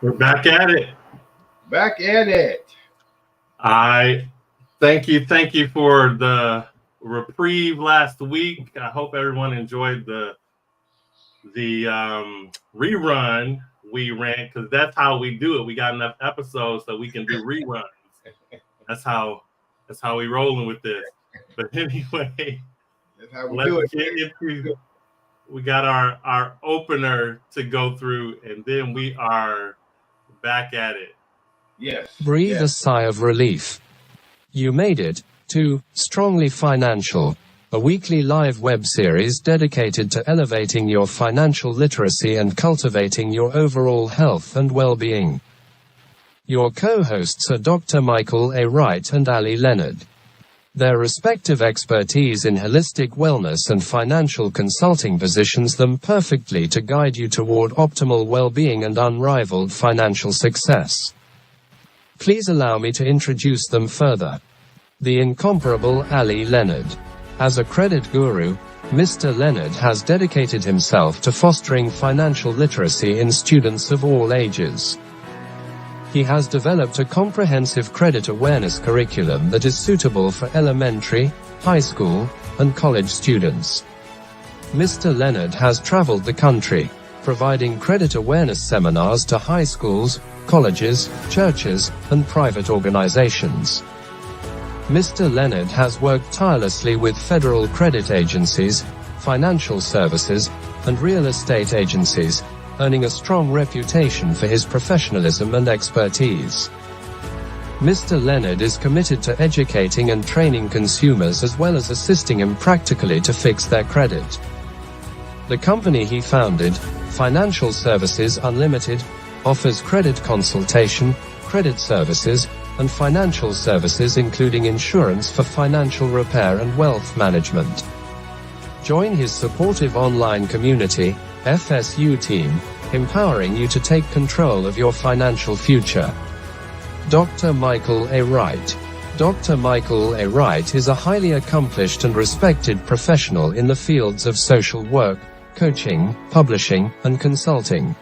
We're back at it. Back at it. I thank you for the reprieve last week. I hope everyone enjoyed the rerun we ran, because that's how we do it. We got enough episodes so we can do reruns. That's how we rolling with this. But anyway, that's how we do it. We got our opener to go through, and then we are back at it. Yes. Breathe a sigh of relief. You made it to Strongly Financial, a weekly live web series dedicated to elevating your financial literacy and cultivating your overall health and well-being. Your co-hosts are Dr. Michael A. Wright and Ali Leonard. Their respective expertise in holistic wellness and financial consulting positions them perfectly to guide you toward optimal well-being and unrivaled financial success. Please allow me to introduce them further. The incomparable Ali Leonard. As a credit guru, Mr. Leonard has dedicated himself to fostering financial literacy in students of all ages. He has developed a comprehensive credit awareness curriculum that is suitable for elementary, high school, and college students. Mr. Leonard has traveled the country, providing credit awareness seminars to high schools, colleges, churches, and private organizations. Mr. Leonard has worked tirelessly with federal credit agencies, financial services, and real estate agencies, earning a strong reputation for his professionalism and expertise. Mr. Leonard is committed to educating and training consumers as well as assisting them practically to fix their credit. The company he founded, Financial Services Unlimited, offers credit consultation, credit services, and financial services including insurance for financial repair and wealth management. Join his supportive online community, FSU team, empowering you to take control of your financial future. Dr. Michael A. Wright. Dr. Michael A. Wright is a highly accomplished and respected professional in the fields of social work, coaching, publishing, and consulting.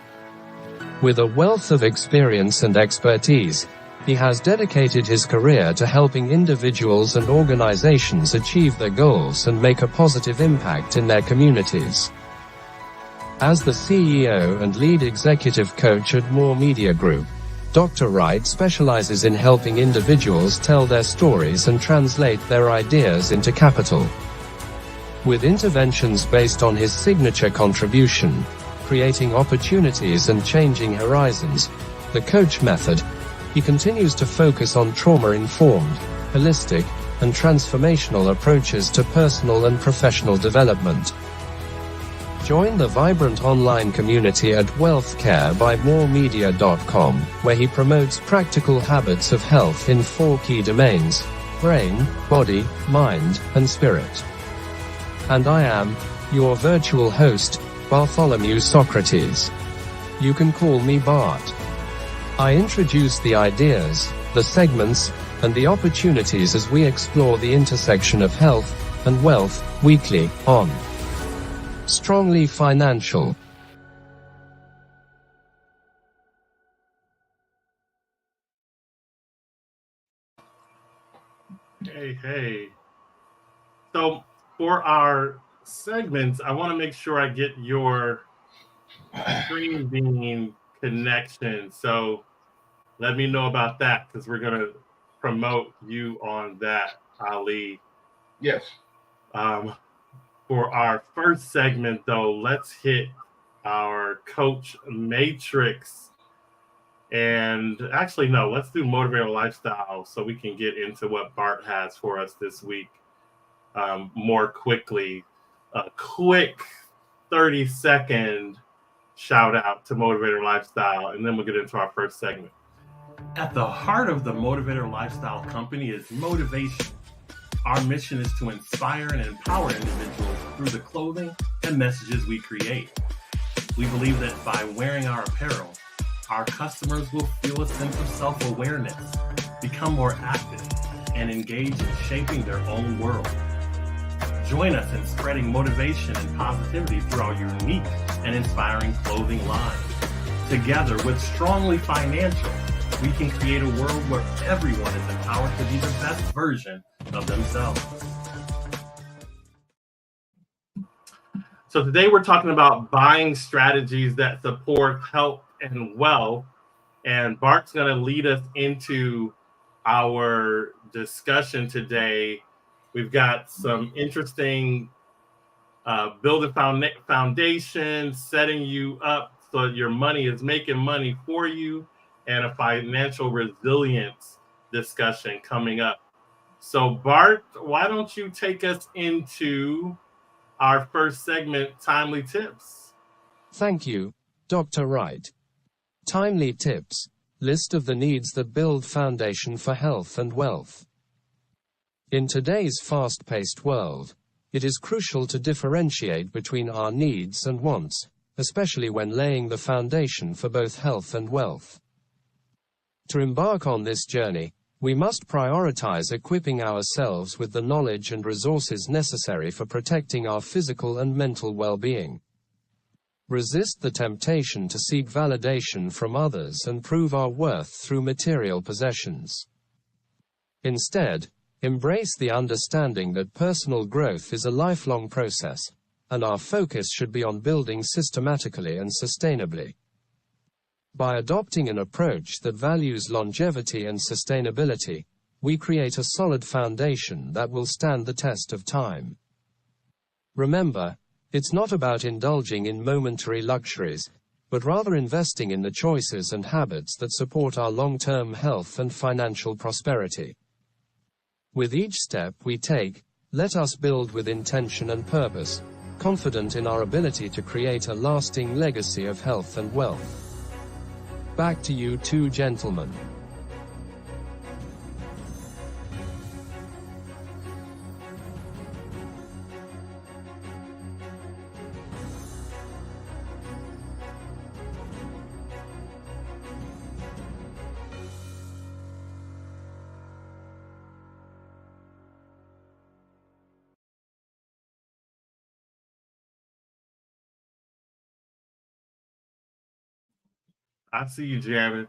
With a wealth of experience and expertise, he has dedicated his career to helping individuals and organizations achieve their goals and make a positive impact in their communities. As the CEO and lead executive coach at More Media Group, Dr. Wright specializes in helping individuals tell their stories and translate their ideas into capital. With interventions based on his signature contribution, creating opportunities and changing horizons, the coach method, he continues to focus on trauma-informed, holistic, and transformational approaches to personal and professional development. Join the vibrant online community at wealthcarebymoremedia.com, where he promotes practical habits of health in 4 key domains: brain, body, mind, and spirit. And I am your virtual host, Bartholomew Socrates. You can call me Bart. I introduce the ideas, the segments, and the opportunities as we explore the intersection of health and wealth weekly on Strongly Financial. Hey. So for our segments, I want to make sure I get your screen being connection. So let me know about that because we're going to promote you on that, Ali. Yes. For our first segment, though, let's hit our coach matrix. And actually, no, let's do motivator lifestyle so we can get into what Bart has for us this week more quickly. A quick 30-second shout out to Motivator Lifestyle, and then we'll get into our first segment. At the heart of the Motivator Lifestyle Company is motivation. Our mission is to inspire and empower individuals through the clothing and messages we create. We believe that by wearing our apparel, our customers will feel a sense of self-awareness, become more active, and engage in shaping their own world. Join us in spreading motivation and positivity through our unique and inspiring clothing line. Together with Strongly Financial, we can create a world where everyone is empowered to be the best version of themselves. So today we're talking about buying strategies that support health and wealth, and Bart's going to lead us into our discussion today. We've got some interesting building foundation, setting you up so that your money is making money for you, and a financial resilience discussion coming up. So Bart, why don't you take us into our first segment, Timely Tips? Thank you, Dr. Wright. Timely Tips, list of the needs that build foundation for health and wealth. In today's fast-paced world, it is crucial to differentiate between our needs and wants, especially when laying the foundation for both health and wealth. To embark on this journey, we must prioritize equipping ourselves with the knowledge and resources necessary for protecting our physical and mental well-being. Resist the temptation to seek validation from others and prove our worth through material possessions. Instead, embrace the understanding that personal growth is a lifelong process, and our focus should be on building systematically and sustainably. By adopting an approach that values longevity and sustainability, we create a solid foundation that will stand the test of time. Remember, it's not about indulging in momentary luxuries, but rather investing in the choices and habits that support our long-term health and financial prosperity. With each step we take, let us build with intention and purpose, confident in our ability to create a lasting legacy of health and wealth. Back to you two gentlemen. I see you, Jamming.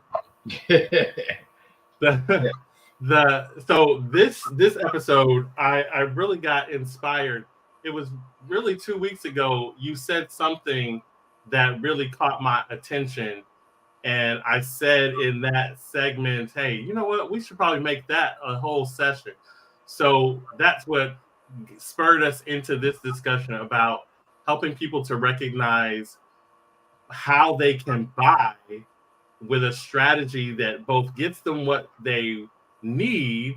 So this episode, I really got inspired. It was really 2 weeks ago. You said something that really caught my attention, and I said in that segment, "Hey, you know what? We should probably make that a whole session." So that's what spurred us into this discussion about helping people to recognize how they can buy with a strategy that both gets them what they need,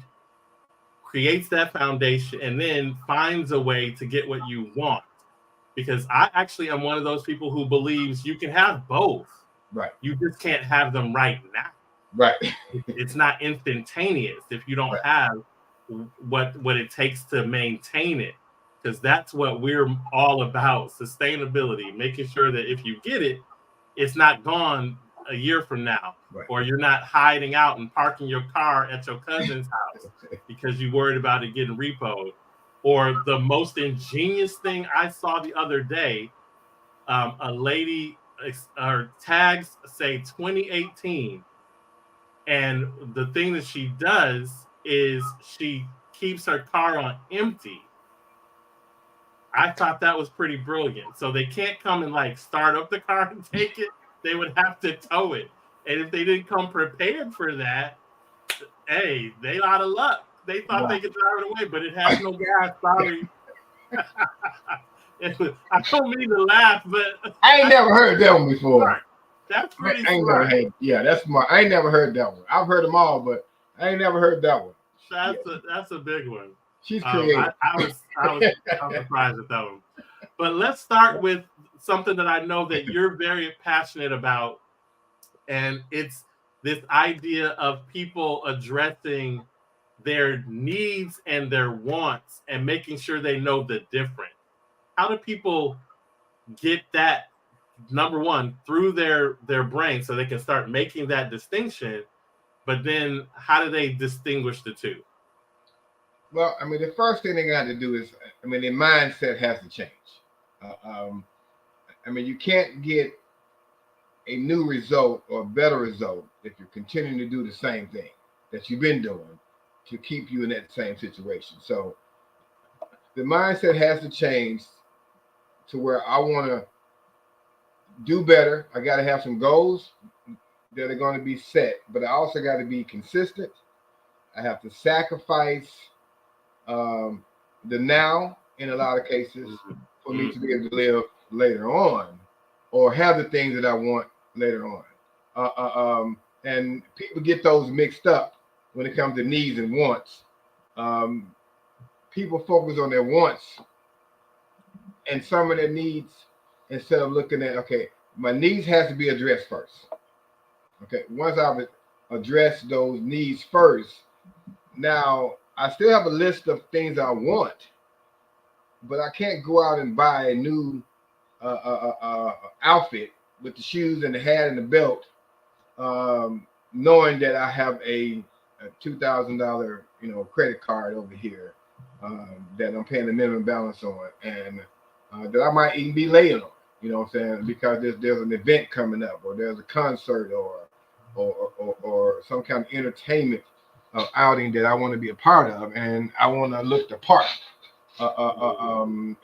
creates that foundation, and then finds a way to get what you want. Because I actually am one of those people who believes you can have both. Right. You just can't have them right now. Right. It's not instantaneous if you don't have what it takes to maintain it. Because that's what we're all about, sustainability, making sure that if you get it, it's not gone a year from now, or you're not hiding out and parking your car at your cousin's house because you worried about it getting repoed. Or the most ingenious thing I saw the other day, a lady, her tags say 2018, and the thing that she does is she keeps her car on empty, I thought that was pretty brilliant. So they can't come and like start up the car and take it. They would have to tow it. And if they didn't come prepared for that, hey, they out of luck. They thought they could drive it away, but it has no gas. Sorry. I don't mean to laugh, but I ain't never heard that one before. Smart. That's pretty I ain't smart. never had, yeah, that's smart. I ain't never heard that one. I've heard them all, but I ain't never heard that one. That's a big one. She's creative. I was surprised at that one. But let's start with something that I know that you're very passionate about, and it's this idea of people addressing their needs and their wants and making sure they know the difference. How do people get that, number one, through their brain so they can start making that distinction? But then how do they distinguish the two? Well, I mean, the first thing they got to do is, I mean, their mindset has to change. I mean, you can't get a new result or a better result if you're continuing to do the same thing that you've been doing to keep you in that same situation. So the mindset has to change to where I want to do better. I got to have some goals that are going to be set, but I also got to be consistent. I have to sacrifice the now in a lot of cases for me to be able to live later on or have the things that I want later on. And people get those mixed up when it comes to needs and wants. People focus on their wants and some of their needs instead of looking at, okay, my needs has to be addressed first. Okay, once I've addressed those needs first, now I still have a list of things I want, but I can't go out and buy a new outfit with the shoes and the hat and the belt, knowing that I have a $2,000 credit card over here that I'm paying the minimum balance on, and that I might even be late on. You know what I'm saying? Because there's an event coming up, or there's a concert, or some kind of entertainment outing that I want to be a part of, and I want to look the part, and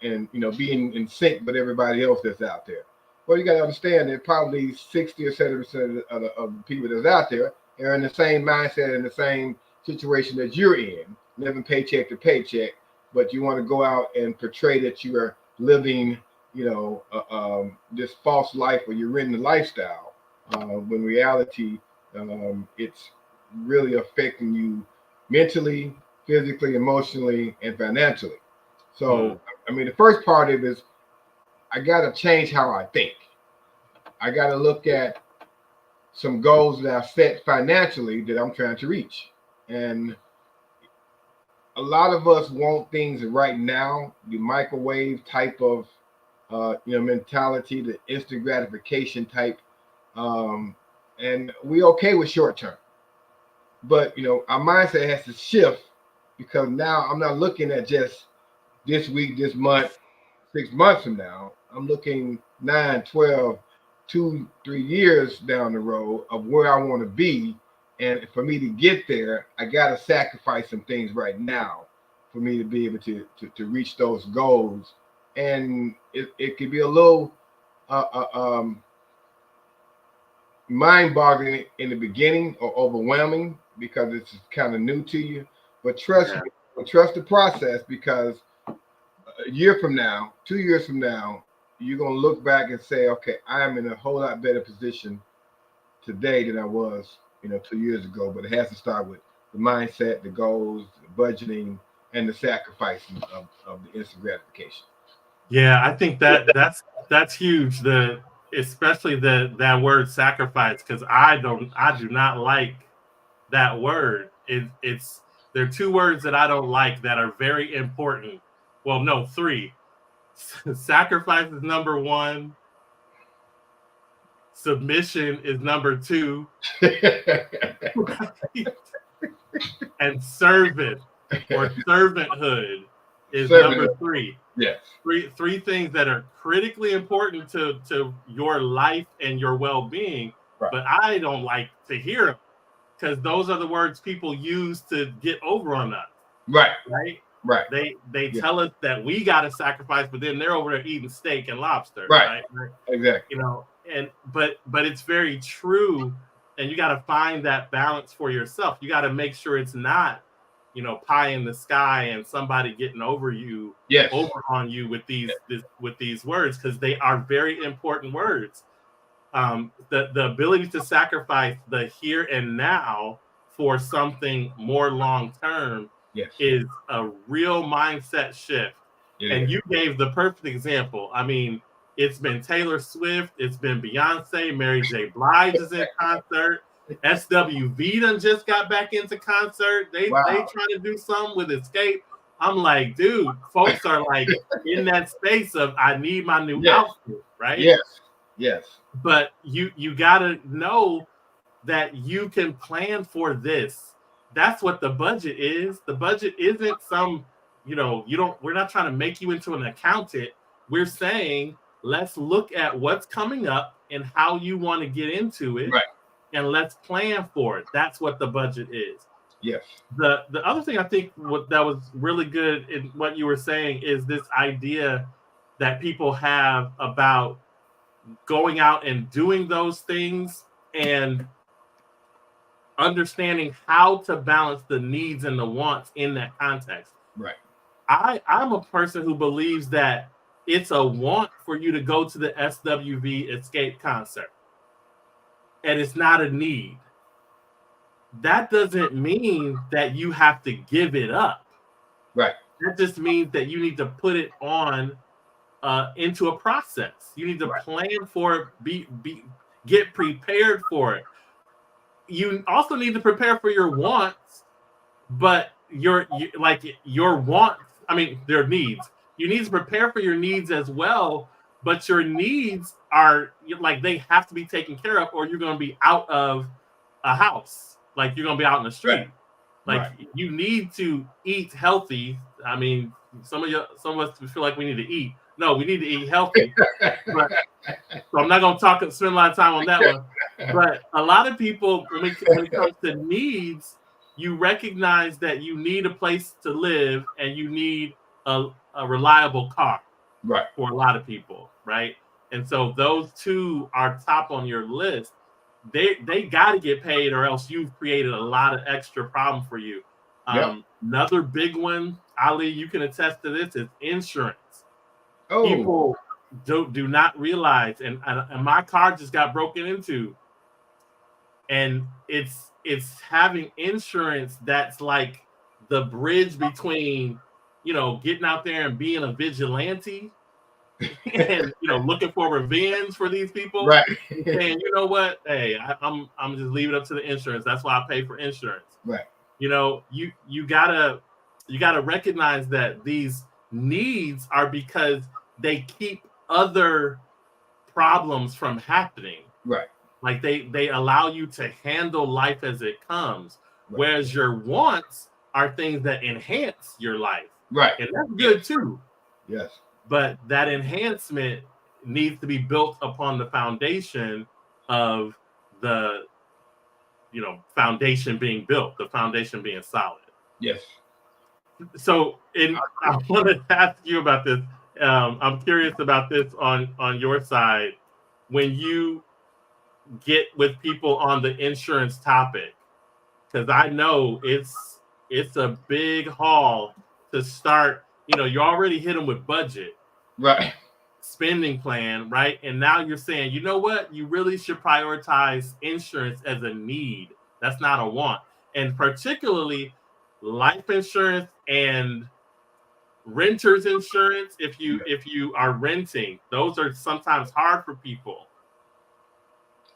be in sync with everybody else that's out there. Well, you got to understand that probably 60 or 70% of the people that's out there are in the same mindset, in the same situation that you're in, living paycheck to paycheck, but you want to go out and portray that you are living this false life, or you're in the lifestyle, when reality, it's really affecting you mentally, physically, emotionally, and financially. So, I mean, the first part of it is I got to change how I think. I got to look at some goals that I've set financially that I'm trying to reach. And a lot of us want things right now, the microwave type of mentality, the instant gratification type, and we okay with short term. But our mindset has to shift, because now I'm not looking at just this week, this month, 6 months from now. I'm looking 9, 12, 2, 3 years down the road of where I want to be. And for me to get there, I got to sacrifice some things right now for me to be able to reach those goals. And it could be a little mind-boggling in the beginning, or overwhelming because it's kind of new to you. But trust the process, because a year from now, 2 years from now, you're going to look back and say, okay, I'm in a whole lot better position today than I was 2 years ago. But it has to start with the mindset, the goals, the budgeting, and the sacrificing of the instant gratification. Yeah, I think that's huge. Especially that word sacrifice, because I do not like that word. There are two words that I don't like that are very important. Well, no, 3. Sacrifice is number 1. Submission is number 2. And servant or servanthood is number 3. Yes. Three things that are critically important to your life and your well-being, right. But I don't like to hear them, because those are the words people use to get over on us. Right. Right. Right. They tell us that we got to sacrifice, but then they're over there eating steak and lobster. Right. Right. Exactly. You know, but it's very true, and you got to find that balance for yourself. You got to make sure it's not, you know, pie in the sky and somebody getting over on you with these words, because they are very important words. The ability to sacrifice the here and now for something more long term is a real mindset shift. And you gave the perfect example. I mean, it's been Taylor Swift, it's been Beyonce, Mary J. Blige is in concert, SWV done just got back into concert. They trying to do something with Escape. I'm like, dude, folks are like in that space of I need my new outfit, right? Yes. But you gotta know that you can plan for this. That's what the budget is. The budget isn't some, you know, we're not trying to make you into an accountant. We're saying let's look at what's coming up and how you want to get into it, and let's plan for it. That's what the budget is. Yes. The other thing I think that was really good in what you were saying is this idea that people have about going out and doing those things and understanding how to balance the needs and the wants in that context. Right. I'm a person who believes that it's a want for you to go to the SWV Escape concert, and it's not a need. That doesn't mean that you have to give it up. Right. That just means that you need to put it on into a process. You need to plan for it, get prepared for it. You also need to prepare for your wants, but your wants, I mean, their needs. You need to prepare for your needs as well, but your needs are like they have to be taken care of, or you're going to be out of a house. Like you're going to be out in the street. Like you need to eat healthy. I mean, some of us feel like we need to eat. No, we need to eat healthy. So I'm not going to spend a lot of time on that one. But a lot of people, when it comes to needs, you recognize that you need a place to live and you need a reliable car. Right. For a lot of people, right? And so those two are top on your list. They got to get paid, or else you've created a lot of extra problem for you. Another big one, Ali, you can attest to this, is insurance. People do not realize, and my car just got broken into, and it's having insurance that's like the bridge between, you know, getting out there and being a vigilante and, you know, looking for revenge for these people. Right. And you know what? Hey, I'm just leaving it up to the insurance. That's why I pay for insurance. Right. You know, you gotta recognize that these needs are because they keep other problems from happening. Right. Like they allow you to handle life as it comes. Right. Whereas your wants are things that enhance your life. Right. And that's good too. Yes. But that enhancement needs to be built upon the foundation of the, you know, foundation being built, the foundation being solid. Yes. So I want to ask you about this. I'm curious about this on your side. When you get with people on the insurance topic, because I know it's a big haul to start. You know, you already hit them with budget, right? Spending plan, right? And now you're saying, you know what? You really should prioritize insurance as a need. That's not a want. And particularly life insurance and renter's insurance. If you are renting, those are sometimes hard for people.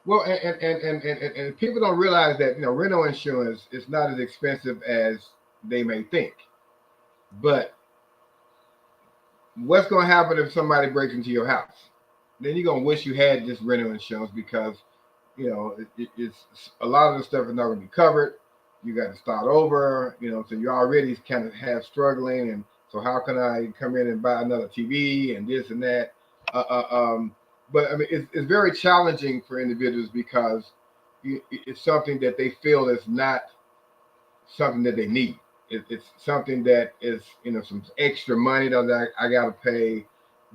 Well, and people don't realize that, you know, rental insurance is not as expensive as they may think. But what's going to happen if somebody breaks into your house? Then you're going to wish you had this rental insurance, because, you know, it's a lot of the stuff is not going to be covered. You got to start over, you know, so you're already kind of half struggling. And so how can I come in and buy another TV and this and that? But I mean, it's very challenging for individuals, because it's something that they feel is not something that they need. it's something that is, some extra money that I got to pay,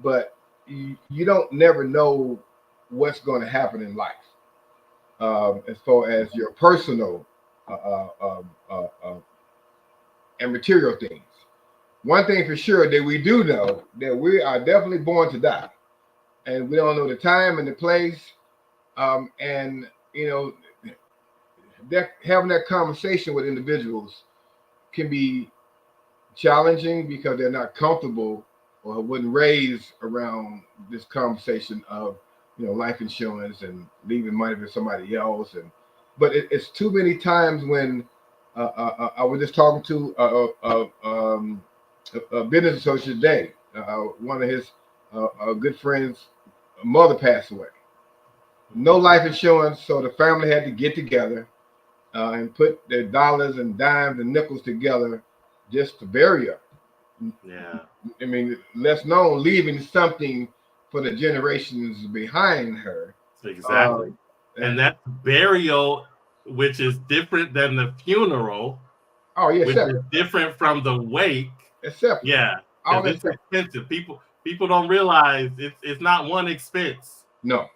but you don't never know what's going to happen in life, as far as your personal uh, uh, um, uh, uh, and material things. One thing for sure that we do know that we are definitely born to die, and we don't know the time and the place. And that having that conversation with individuals can be challenging because they're not comfortable or wasn't raised around this conversation of life insurance and leaving money for somebody else. And it's too many times when I was just talking to a business associate today. One of his good friends' mother passed away. No life insurance, so the family had to get together and put their dollars and dimes and nickels together just to bury her. Yeah. I mean, less known, leaving something for the generations behind her. Exactly. And that burial, which is different than the funeral, which is different from the wake. Except yeah, because it's expensive. People don't realize it's not one expense. No.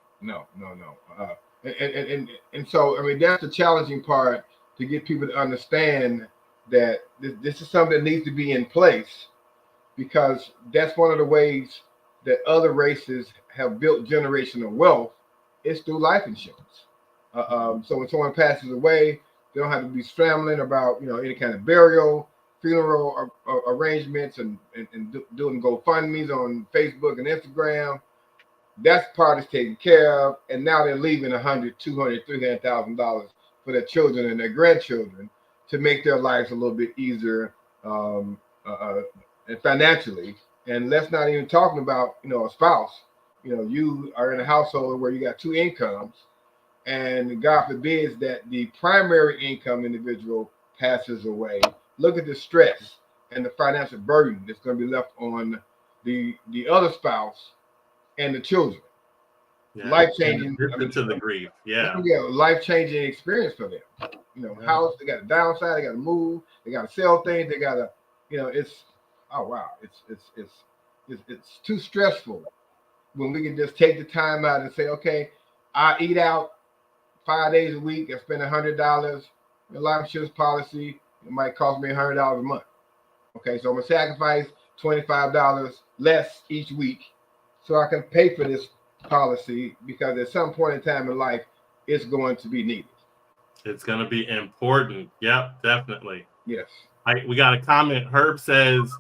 And so, I mean, that's the challenging part, to get people to understand that this is something that needs to be in place, because that's one of the ways that other races have built generational wealth is through life insurance. So when someone passes away, they don't have to be scrambling about any kind of burial, funeral arrangements, and doing GoFundMe's on Facebook and Instagram. That part is taken care of, and now they're leaving $100,000, $200,000, $300,000 for their children and their grandchildren to make their lives a little bit easier, and financially. And let's not even talking about a spouse. You are in a household where you got two incomes, and God forbids that the primary income individual passes away. Look at the stress and the financial burden that's going to be left on the other spouse and the children. Yeah, life changing to the grief. Yeah. Life changing experience for them. House, they got to downsize, they got to move, they got to sell things, they got to, it's, oh wow, it's too stressful when we can just take the time out and say, okay, I eat out 5 days a week, I spend $100. The life insurance policy, it might cost me $100 a month. Okay, so I'm gonna sacrifice $25 less each week so I can pay for this policy, because at some point in time in life, it's going to be needed. It's going to be important. Yep, definitely. Yes. We got a comment. Herb says,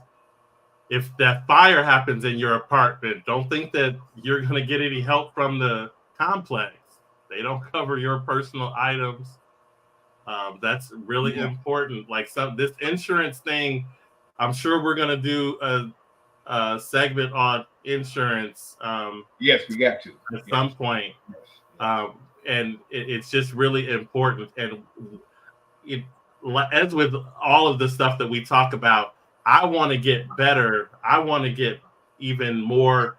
if that fire happens in your apartment, don't think that you're going to get any help from the complex. They don't cover your personal items. That's really important. Like this insurance thing, I'm sure we're going to do a segment on insurance. Yes, we got to at some point. And it's just really important. And as with all of the stuff that we talk about, I want to get better. I want to get even more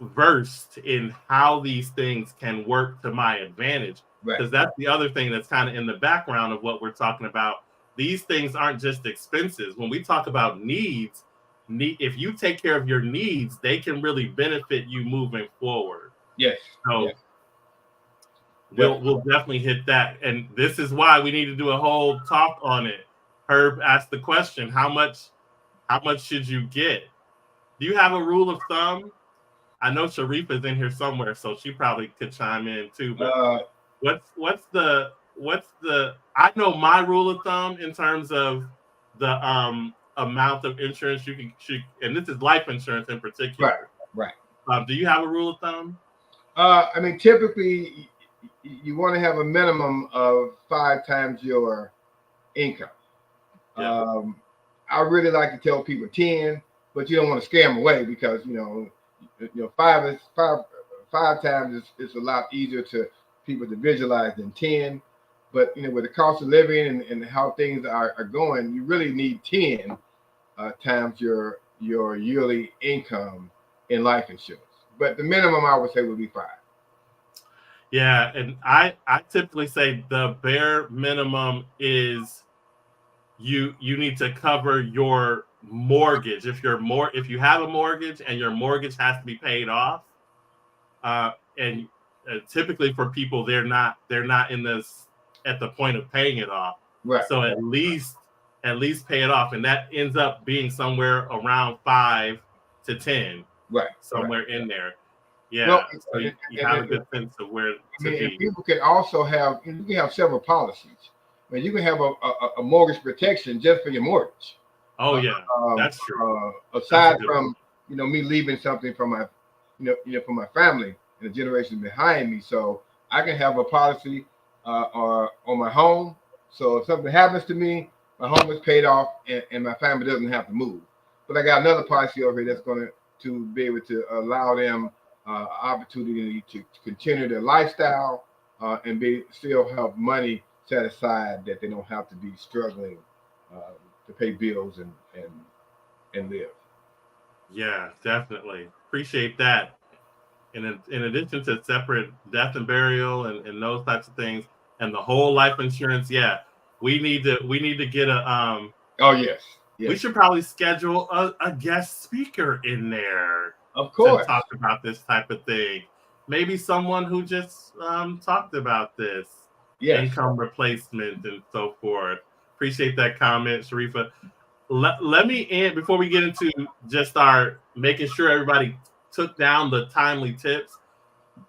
versed in how these things can work to my advantage. Because that's the other thing that's kind of in the background of what we're talking about. These things aren't just expenses. When we talk about needs, if you take care of your needs, they can really benefit you moving forward. Yes. So we'll definitely hit that. And this is why we need to do a whole talk on it. Herb asked the question, how much should you get? Do you have a rule of thumb? I know Sharif is in here somewhere, so she probably could chime in too. But what's the I know my rule of thumb in terms of the amount of insurance you can, and this is life insurance in particular. Right. Do you have a rule of thumb? I mean, typically you want to have a minimum of 5 times your income. Yeah. I really like to tell people 10, but you don't want to scare them away, because 5 times is a lot easier to people to visualize than 10. But with the cost of living and how things are going, you really need 10 times your yearly income in life insurance. But the minimum, I would say, would be 5. Yeah, and I typically say the bare minimum is you need to cover your mortgage. If you have a mortgage and your mortgage has to be paid off, and typically for people they're not in this at the point of paying it off. Right. So at least pay it off, and that ends up being somewhere around 5 to 10, Right. somewhere in there. Yeah. Well, so you have a good sense of where to be. And people can also have, you can have several policies. I mean, you can have a mortgage protection just for your mortgage. Oh yeah, that's true. Aside from me leaving something for my for my family and the generation behind me, so I can have a policy or on my home. So if something happens to me, my home is paid off and my family doesn't have to move. But I got another policy over here that's going to be able to allow them opportunity to continue their lifestyle and still have money set aside that they don't have to be struggling to pay bills and live. Yeah, definitely. Appreciate that. In addition to separate death and burial and those types of things and the whole life insurance, yeah, we need to get a oh yes. We should probably schedule a guest speaker in there. Of course. To talk about this type of thing. Maybe someone who just talked about this. Yes. Income replacement and so forth. Appreciate that comment, Sharifa. Let me end before we get into just our making sure everybody took down the timely tips.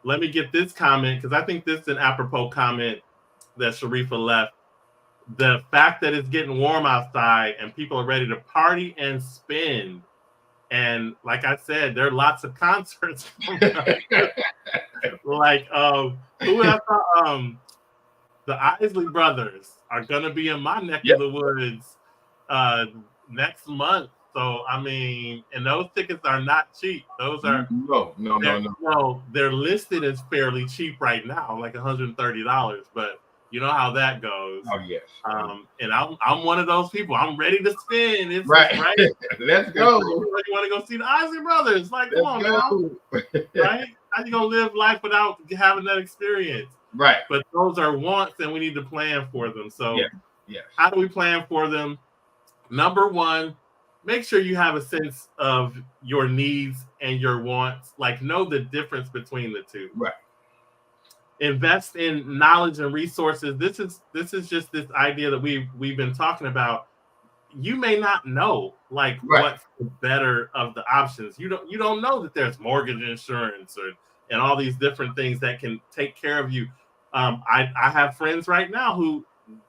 Let me get this comment because I think this is an apropos comment that Sharifa left. The fact that it's getting warm outside and people are ready to party and spend. And like I said, there are lots of concerts. Like who I thought the Isley Brothers are gonna be in my neck of the woods next month. So I mean, and those tickets are not cheap. Those are no. They're listed as fairly cheap right now, like $130. But you know how that goes. Oh yes. And I'm one of those people. I'm ready to spin. It's right. Let's go. You want to go see the Isley Brothers? Like, come on now. Right? How you gonna live life without having that experience? Right. But those are wants, and we need to plan for them. So, yes. How do we plan for them? Number one, make sure you have a sense of your needs and your wants. Like, know the difference between the two. Right. Invest in knowledge and resources. This is just this idea that we've been talking about. You may not know what's the better of the options. You don't know that there's mortgage insurance and all these different things that can take care of you. I have friends right now who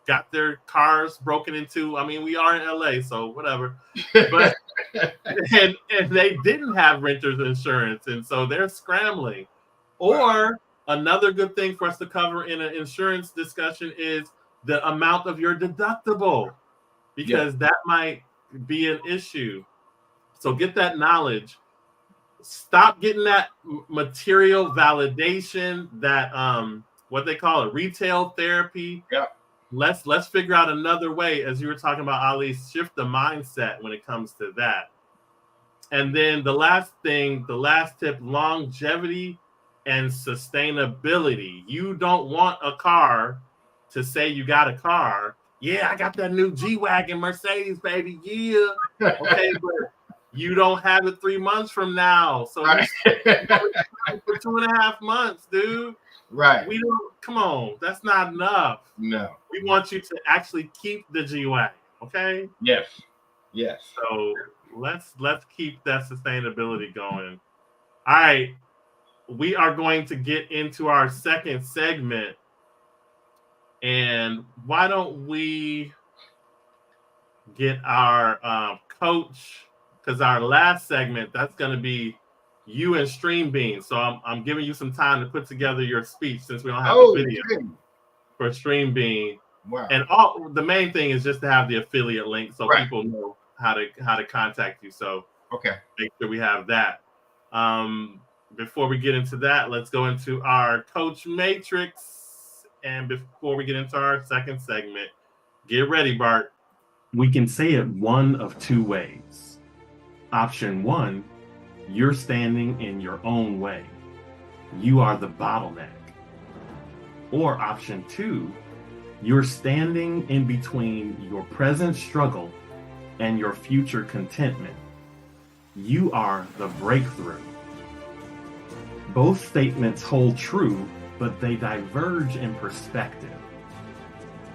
got their cars broken into. I mean, we are in LA, so whatever. But and they didn't have renter's insurance, and so they're scrambling. Or another good thing for us to cover in an insurance discussion is the amount of your deductible, because that might be an issue. So get that knowledge. Stop getting that material validation, that what they call it, retail therapy. Yeah. Let's figure out another way, as you were talking about, Ali, shift the mindset when it comes to that. And then the last tip, longevity and sustainability. You don't want a car to say you got a car. Yeah, I got that new G-Wagon Mercedes, baby. Yeah. Okay, but you don't have it 3 months from now. So for 2.5 months, dude. Right. We don't, come on. That's not enough. No. We want you to actually keep the G-Wagon. Okay? Yes. So let's keep that sustainability going. All right. We are going to get into our second segment. And why don't we get our coach, because our last segment, that's going to be you and Stream Bean. So I'm giving you some time to put together your speech since we don't have a video for Stream Bean. Wow. And the main thing is just to have the affiliate link so people know how to contact you. So make sure we have that. Before we get into that, let's go into our Coach Matrix. And before we get into our second segment, get ready, Bart. We can say it one of two ways. Option one, you're standing in your own way. You are the bottleneck. Or option two, You're standing in between your present struggle and your future contentment. You are the breakthrough. Both statements hold true, but they diverge in perspective.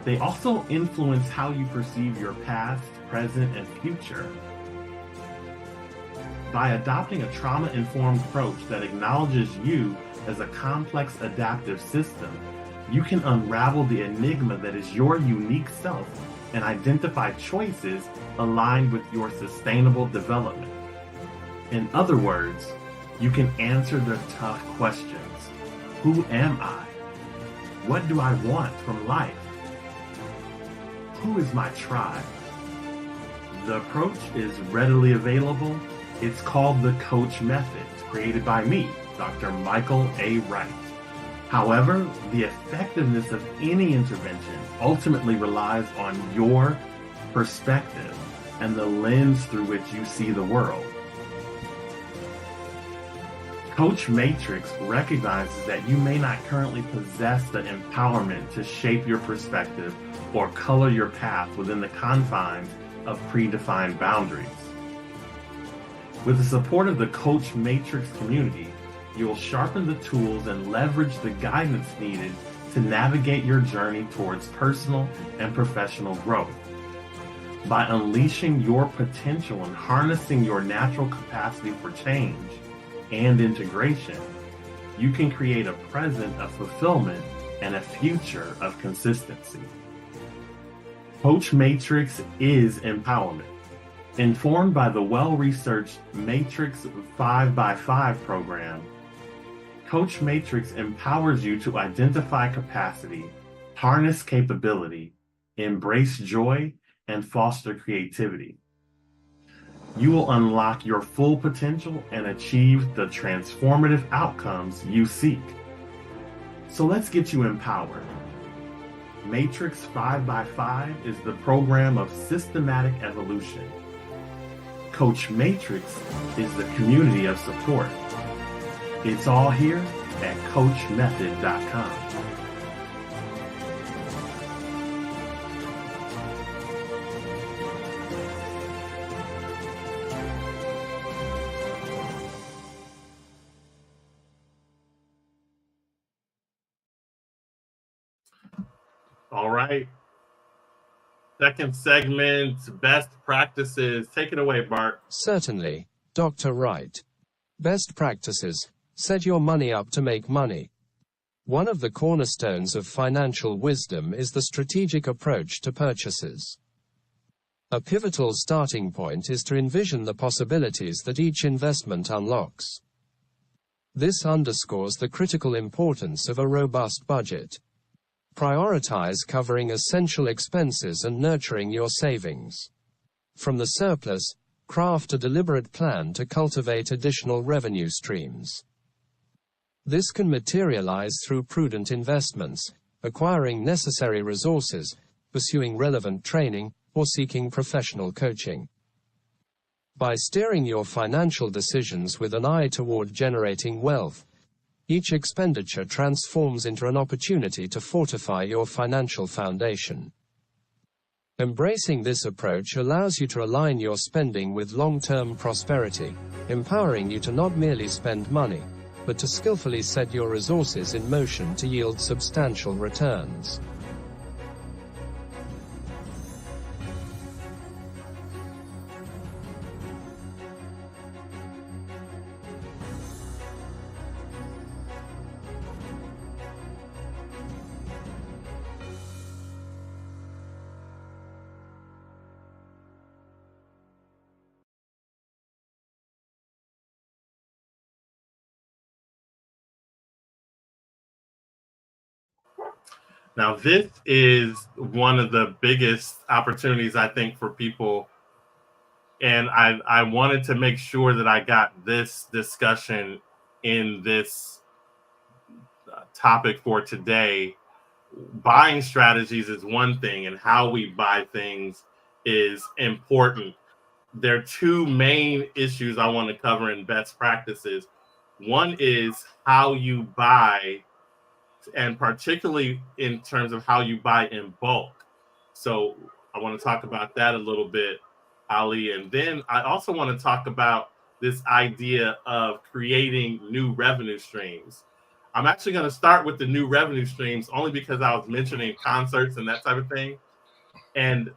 They also influence how you perceive your past, present, and future. By adopting a trauma-informed approach that acknowledges you as a complex adaptive system, you can unravel the enigma that is your unique self and identify choices aligned with your sustainable development. In other words, you can answer the tough questions. Who am I? What do I want from life? Who is my tribe? The approach is readily available. It's called the Coach Method, created by me, Dr. Michael A. Wright. However, the effectiveness of any intervention ultimately relies on your perspective and the lens through which you see the world. Coach Matrix recognizes that you may not currently possess the empowerment to shape your perspective or color your path within the confines of predefined boundaries. With the support of the Coach Matrix community, you'll sharpen the tools and leverage the guidance needed to navigate your journey towards personal and professional growth. By unleashing your potential and harnessing your natural capacity for change and integration, you can create a present of fulfillment and a future of consistency. Coach Matrix is empowerment. Informed by the well-researched Matrix 5x5 program, Coach Matrix empowers you to identify capacity, harness capability, embrace joy, and foster creativity. You will unlock your full potential and achieve the transformative outcomes you seek. So let's get you empowered. Matrix 5x5 is the program of systematic evolution. Coach Matrix is the community of support. It's all here at coachmethod.com. All right. Second segment, best practices. Take it away, Bart. Certainly, Dr. Wright. Best practices. Set your money up to make money. One of the cornerstones of financial wisdom is the strategic approach to purchases. A pivotal starting point is to envision the possibilities that each investment unlocks. This underscores the critical importance of a robust budget. Prioritize covering essential expenses and nurturing your savings. From the surplus, craft a deliberate plan to cultivate additional revenue streams. This can materialize through prudent investments, acquiring necessary resources, pursuing relevant training, or seeking professional coaching. By steering your financial decisions with an eye toward generating wealth, each expenditure transforms into an opportunity to fortify your financial foundation. Embracing this approach allows you to align your spending with long-term prosperity, empowering you to not merely spend money, but to skillfully set your resources in motion to yield substantial returns. Now, this is one of the biggest opportunities, I think, for people. And I wanted to make sure that I got this discussion in this topic for today. Buying strategies is one thing, and how we buy things is important. There are two main issues I want to cover in best practices. One is how you buy and particularly in terms of how you buy in bulk. So I want to talk about that a little bit, Ali. And then I also want to talk about this idea of creating new revenue streams. I'm actually going to start with the new revenue streams only because I was mentioning concerts and that type of thing. And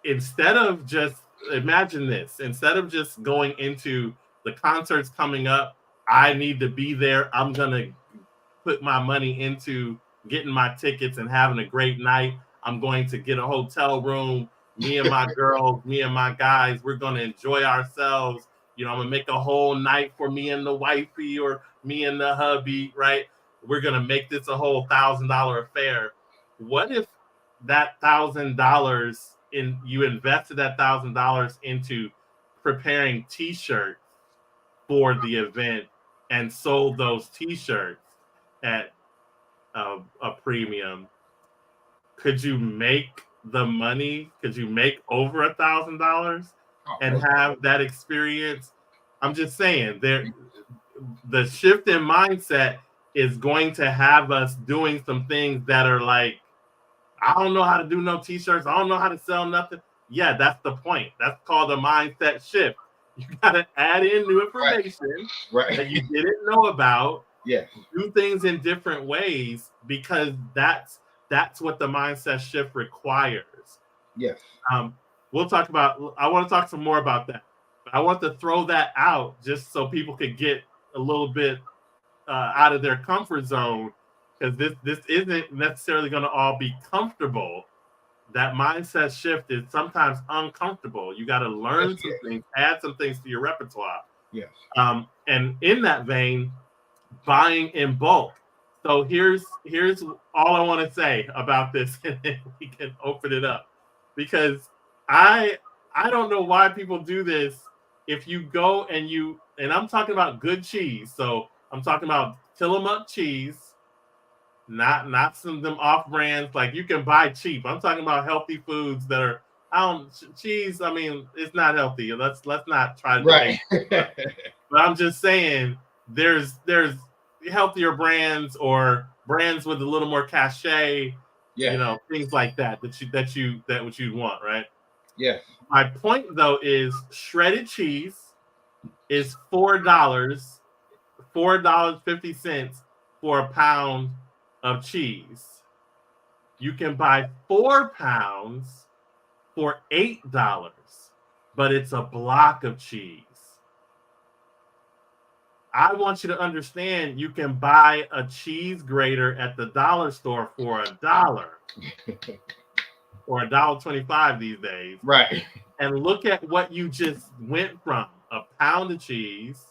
instead of just imagine this, instead of just going into the concerts coming up, I need to be there. I'm going to put my money into getting my tickets and having a great night. I'm going to get a hotel room. Me and my girls, me and my guys, we're going to enjoy ourselves. You know, I'm going to make a whole night for me and the wifey or me and the hubby, right? We're going to make this a whole $1,000 affair. What if that $1,000 you invested that $1,000 into preparing t-shirts for the event and sold those t-shirts at a premium? Could you make the money? Could you make over $1,000 and have that experience? I'm just saying, the shift in mindset is going to have us doing some things that are like, I don't know how to do no t-shirts. I don't know how to sell nothing. Yeah, that's the point. That's called a mindset shift. You got to add in new information that you didn't know about. Yes. Do things in different ways because that's what the mindset shift requires. Yes. I want to talk some more about that. But I want to throw that out just so people could get a little bit out of their comfort zone, because this isn't necessarily going to all be comfortable. That mindset shift is sometimes uncomfortable. You got to learn some things, add some things to your repertoire. Yes. And in that vein, buying in bulk. So here's all I want to say about this, and then we can open it up, because I don't know why people do this. If you go and I'm talking about good cheese, so I'm talking about Tillamook cheese, not some of them off brands like you can buy cheap. I'm talking about healthy foods that are cheese. I mean, it's not healthy. Let's not try to right. But I'm just saying there's healthier brands or brands with a little more cachet, you know, things like that what you want, right? Yes. My point though is shredded cheese is $4.50 for a pound of cheese. You can buy 4 pounds for $8, but it's a block of cheese. I want you to understand you can buy a cheese grater at the dollar store for $1 or $1.25 these days. Right. And look at what you just went from: a pound of cheese,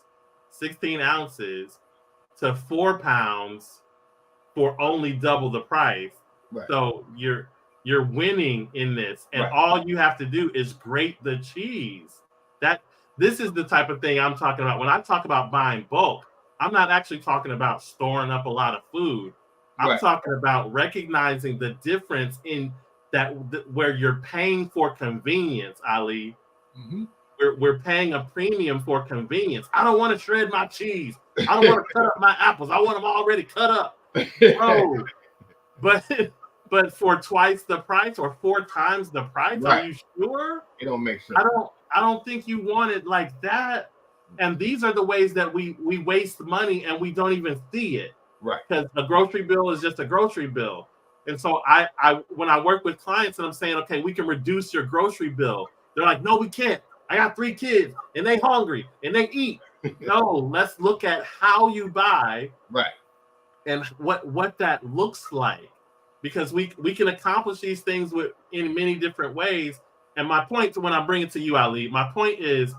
16 ounces, to 4 pounds for only double the price. Right. So you're winning in this, and all you have to do is grate the cheese. This is the type of thing I'm talking about. When I talk about buying bulk, I'm not actually talking about storing up a lot of food. I'm talking about recognizing the difference in that where you're paying for convenience, Ali. Mm-hmm. We're paying a premium for convenience. I don't want to shred my cheese. I don't want to cut up my apples. I want them already cut up. Oh, but for twice the price or 4 times the price, are you sure? It don't make sense. I don't think you want it like that. And these are the ways that we waste money and we don't even see it. Right. Because a grocery bill is just a grocery bill. And so I when I work with clients and I'm saying, okay, we can reduce your grocery bill, they're like, no, we can't. I got 3 kids and they hungry and they eat. No, let's look at how you buy, right, and what that looks like, because we can accomplish these things in many different ways. And my point, when I bring it to you, Ali, my point is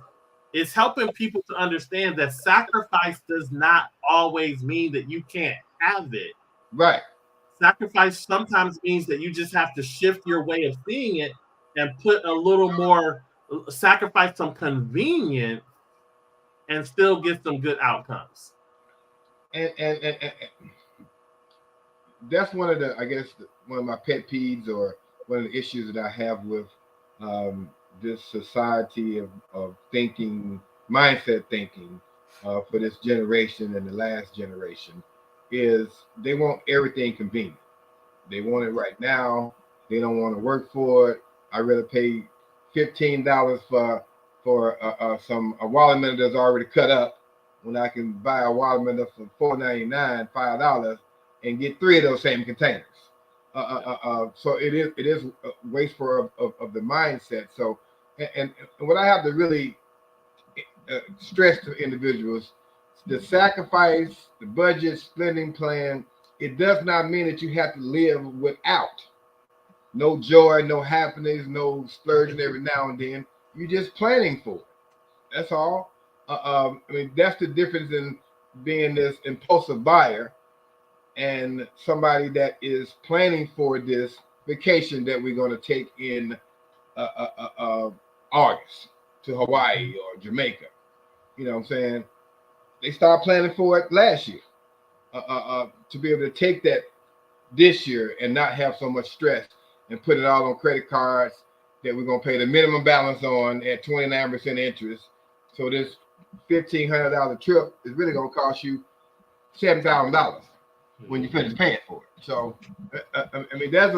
helping people to understand that sacrifice does not always mean that you can't have it. Right. Sacrifice sometimes means that you just have to shift your way of seeing it and put a little more, sacrifice some convenience and still get some good outcomes. And that's one of one of my pet peeves, or one of the issues that I have with this society of thinking, mindset thinking, for this generation and the last generation. is they want everything convenient. They want it right now. They don't want to work for it. I'd rather pay $15 for a watermelon that's already cut up when I can buy a watermelon for $4.99, $5, and get 3 of those same containers. So it is wasteful of the mindset. So and what I have to really stress to individuals, the sacrifice, the budget, spending plan, it does not mean that you have to live without no joy, no happiness, no splurging every now and then. You're just planning for it. That's all. I mean, that's the difference in being this impulsive buyer and somebody that is planning for this vacation that we're going to take in August to Hawaii or Jamaica. You know what I'm saying? They started planning for it last year to be able to take that this year and not have so much stress and put it all on credit cards that we're going to pay the minimum balance on at 29% interest. So this $1,500 trip is really going to cost you $7,000 when you finish paying for it. So, I mean, that's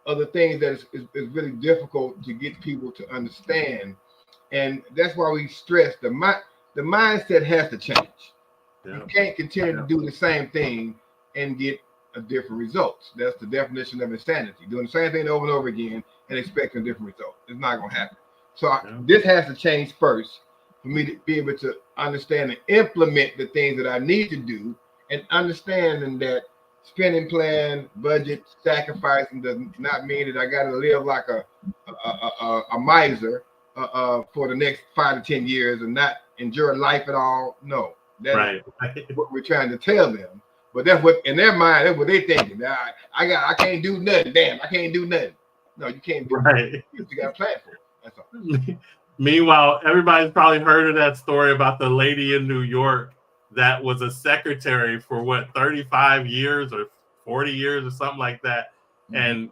other things that is really difficult to get people to understand. And that's why we stress the mindset has to change. Yeah. You can't continue to do the same thing and get a different results. That's the definition of insanity. Doing the same thing over and over again and expecting a different result. It's not going to happen. So this has to change first for me to be able to understand and implement the things that I need to do, and understanding that spending plan, budget, sacrificing does not mean that I got to live like a miser for the next 5 to 10 years and not enjoy life at all. No, that's what we're trying to tell them. But that's what in their mind, that's what they're thinking. I can't do nothing. Damn, I can't do nothing. No, you can't do nothing. You got to plan for it. That's all. Meanwhile, everybody's probably heard of that story about the lady in New York that was a secretary for 35 years or 40 years or something like that, and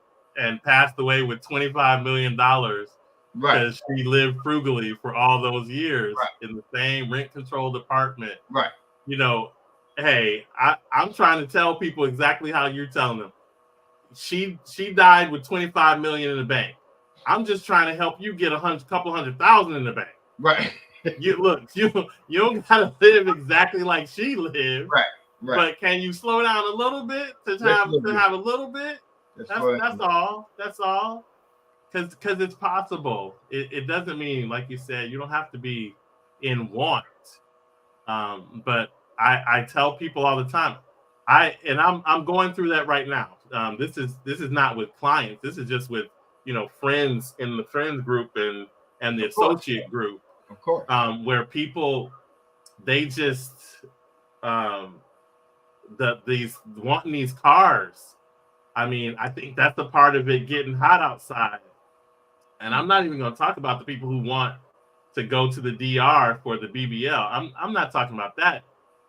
passed away with $25 million because she lived frugally for all those years in the same rent-controlled apartment. Right. You know, hey, I'm trying to tell people exactly how you're telling them. She died with $25 million in the bank. I'm just trying to help you get a couple $100,000 in the bank. Right. You don't gotta live exactly like she lived. Right. But can you slow down a little bit to have a little bit? That's all. That's all. Because it's possible. It doesn't mean, like you said, you don't have to be in want. But I tell people all the time, I'm going through that right now. This is not with clients. This is just with friends in the friends group and the associate group. Of course. Where people they just these wanting these cars. I mean, I think that's a part of it getting hot outside. And I'm not even going to talk about the people who want to go to the DR for the BBL. I'm not talking about that.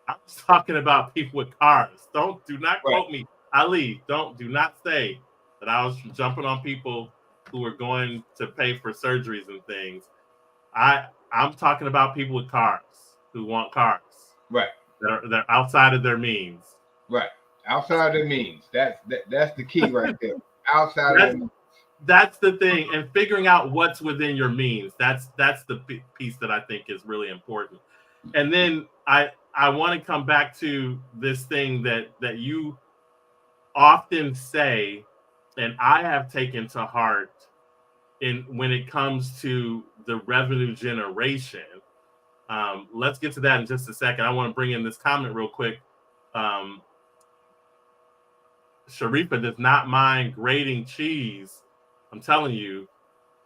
I'm just talking about people with cars. Do not quote me, Ali. Do not say that I was jumping on people who are going to pay for surgeries and things. I'm talking about people with cars who want cars. Right. They're outside of their means. Right. Outside of their means. That's the key right there. Outside of their means. That's the thing. And figuring out what's within your means. That's the piece that I think is really important. And then I want to come back to this thing that you often say, and I have taken to heart when it comes to the revenue generation. Let's get to that in just a second. I want to bring in this comment real quick. Sharifa does not mind grating cheese. I'm telling you,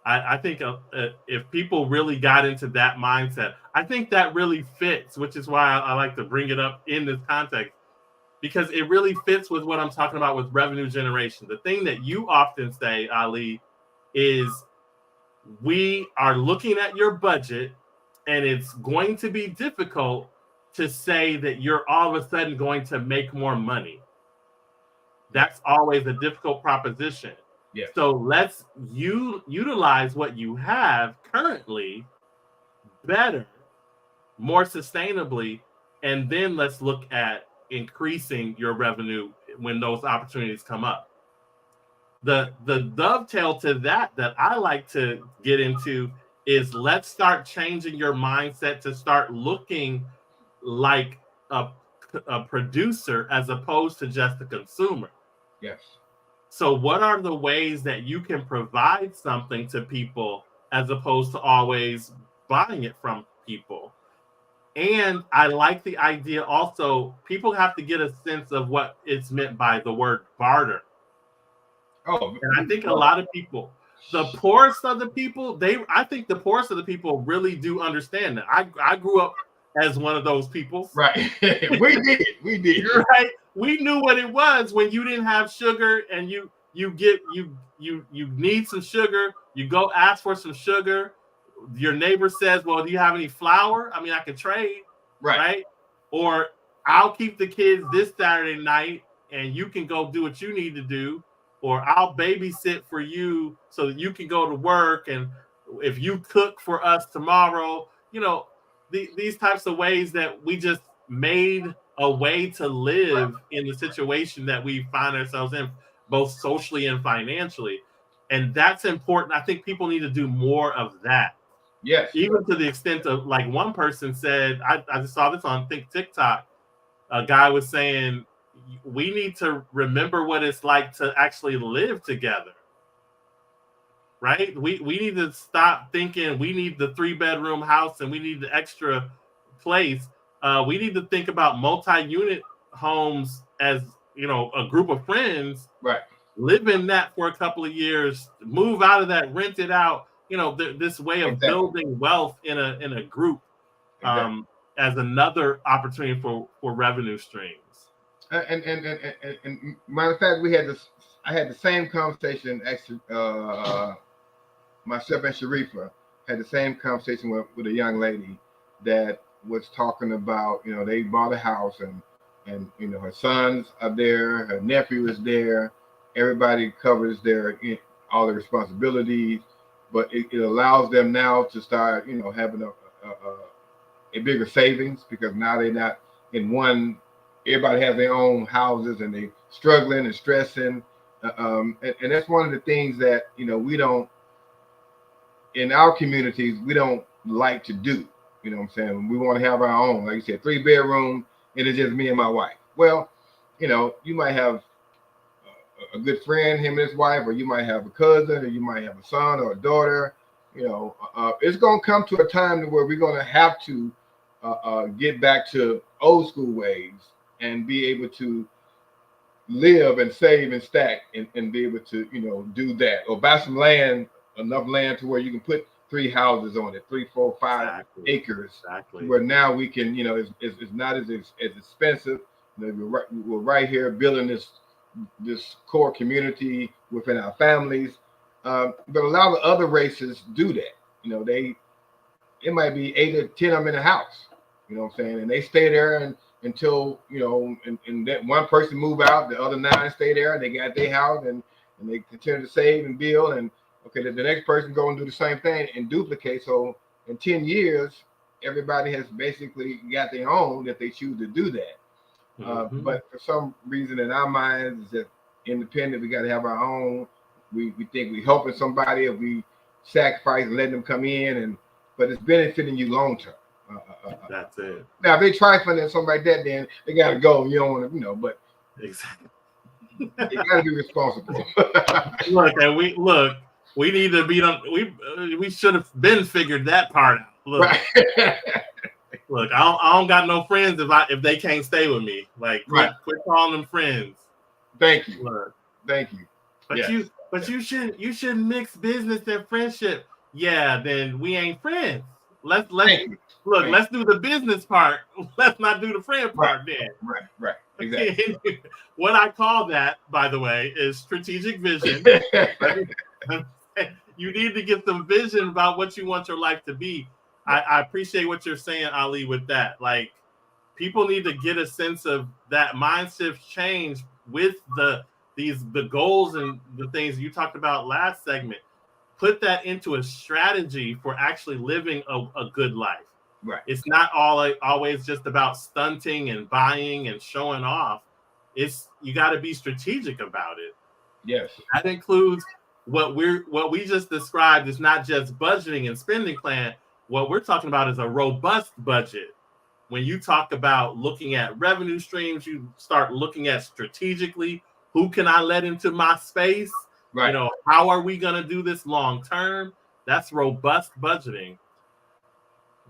I think if people really got into that mindset, I think that really fits, which is why I like to bring it up in this context, because it really fits with what I'm talking about with revenue generation. The thing that you often say, Ali, is we are looking at your budget, and it's going to be difficult to say that you're all of a sudden going to make more money. That's always a difficult proposition. Yes. So let's utilize what you have currently better, more sustainably, and then let's look at increasing your revenue when those opportunities come up. The dovetail to that I like to get into is let's start changing your mindset to start looking like a producer as opposed to just a consumer. Yes. So what are the ways that you can provide something to people as opposed to always buying it from people? And I like the idea also, people have to get a sense of what it's meant by the word barter. Oh, and I think a lot of people, the poorest of the people, I think the poorest of the people really do understand that. I grew up as one of those people. Right. we did. Right. We knew what it was when you didn't have sugar and you need some sugar. You go ask for some sugar. Your neighbor says, well, do you have any flour? I mean, I can trade. Right. Or I'll keep the kids this Saturday night and you can go do what you need to do. Or I'll babysit for you so that you can go to work. And if you cook for us tomorrow, these types of ways that we just made a way to live in the situation that we find ourselves in, both socially and financially. And that's important. I think people need to do more of that. Yes. Even to the extent of, like, one person said, I just saw this on TikTok. A guy was saying, we need to remember what it's like to actually live together. Right? We need to stop thinking we need the 3-bedroom house and we need the extra place. We need to think about multi-unit homes as, a group of friends. Right. Live in that for a couple of years, move out of that, rent it out. This way of building wealth in a group as another opportunity for revenue streams. And matter of fact, I had the same conversation. Actually, myself and Sharifa had the same conversation with a young lady that was talking about, they bought a house and her sons are there, her nephew is there, everybody covers all the responsibilities, but it allows them now to start, having a bigger savings, because now they're not in one. Everybody has their own houses and they struggling and stressing. And that's one of the things that, we don't, in our communities, we don't like to do. You know what I'm saying? We want to have our own, like you said, 3-bedroom, and it's just me and my wife. Well, you might have a good friend, him and his wife, or you might have a cousin, or you might have a son or a daughter. It's going to come to a time where we're going to have to get back to old school ways and be able to live and save and stack and be able to, do that, or buy some land, enough land to where you can put 3 houses on it, 3, 4, 5 acres. Exactly. Where now we can, it's not as expensive. We're right here building this core community within our families. But a lot of other races do that. It might be 8 or 10 of them in a house. You know what I'm saying? And they stay there until, and that one person move out, the other 9 stay there, and they got their house, and they continue to save and build, and okay, the next person go and do the same thing and duplicate. So in 10 years, everybody has basically got their own if they choose to do that. But for some reason in our minds, it's just independent. We got to have our own. We think we're helping somebody if we sacrifice and let them come in, but it's benefiting you long term. That's it. Now, if they trifling and something like that, then they got to go. You don't want to, but exactly. You got to be responsible. We need to be on. We should have been figured that part out. Look, right. Look, I don't got no friends if they can't stay with me. Like, quit calling them friends. Thank you. Look. Thank you. But you should mix business and friendship. Yeah, then we ain't friends. Let's do the business part. Let's not do the friend part then. Right. Exactly. What I call that, by the way, is strategic vision. You need to get some vision about what you want your life to be. I appreciate what you're saying, Ali, with that. Like, people need to get a sense of that mindset change with the goals and the things you talked about last segment. Put that into a strategy for actually living a good life. Right. It's not always just about stunting and buying and showing off. You got to be strategic about it. Yes. That includes what we just described is not just budgeting and spending plan. What we're talking about is a robust budget. When you talk about looking at revenue streams, you start looking at strategically, who can I let into my space? Right. You know, how are we going to do this long term? That's robust budgeting.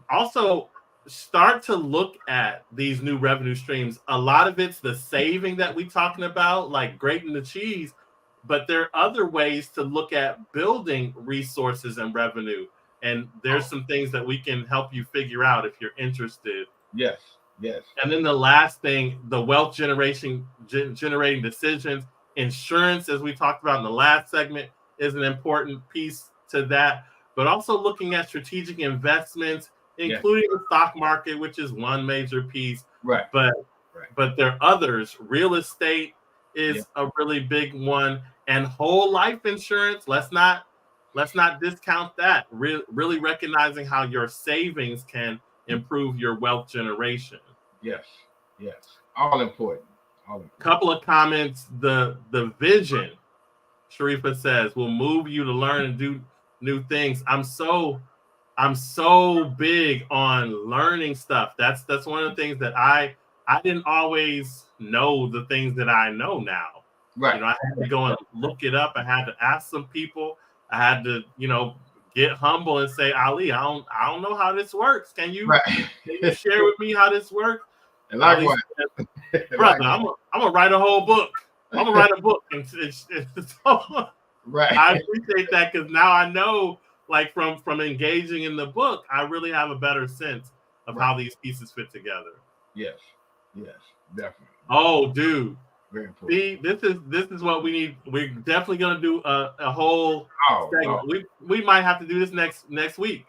Also, start to look at these new revenue streams. A lot of it's the saving that we're talking about, like grating the cheese, but there are other ways to look at building resources and revenue. And there's some things that we can help you figure out if you're interested. Yes. Yes. And then the last thing, the wealth generating decisions. Insurance, as we talked about in the last segment, is an important piece to that. But also looking at strategic investments, including the stock market, which is one major piece. Right. But there are others. Real estate is a really big one, and whole life insurance. Let's not discount that. Really recognizing how your savings can improve your wealth generation. Yes. Yes. All important. Couple of comments. The vision, Sharifa says, will move you to learn and do new things. I'm so big on learning stuff. That's one of the things that I didn't always know the things that I know now. Right. You know, I had to go and look it up. I had to ask some people. I had to, get humble and say, Ali, I don't know how this works. Can you share with me how this works? And likewise, brother, I'm gonna write a whole book. I'm gonna write a book, and so, right. I appreciate that because now I know, like from engaging in the book, I really have a better sense of how these pieces fit together. Yes, definitely. Oh, dude, very important. See, this is what we need. We're definitely gonna do a whole segment. We might have to do this next week.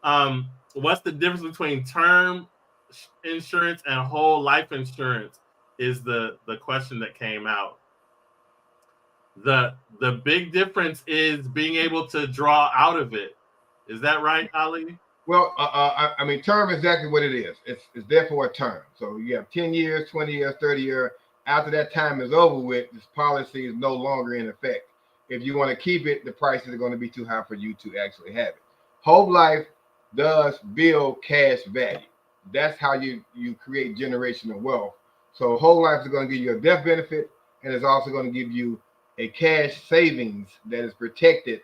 What's the difference between term insurance and whole life insurance is the question that came out. The big difference is being able to draw out of it. Is that right, Ali? Well, I mean, term is exactly what it is. It's there for a term. So you have 10 years, 20 years, 30 years. After that time is over with, this policy is no longer in effect. If you want to keep it, the prices are going to be too high for you to actually have it. Whole life does build cash value. That's how you create generational wealth. So whole life is going to give you a death benefit, and it's also going to give you a cash savings that is protected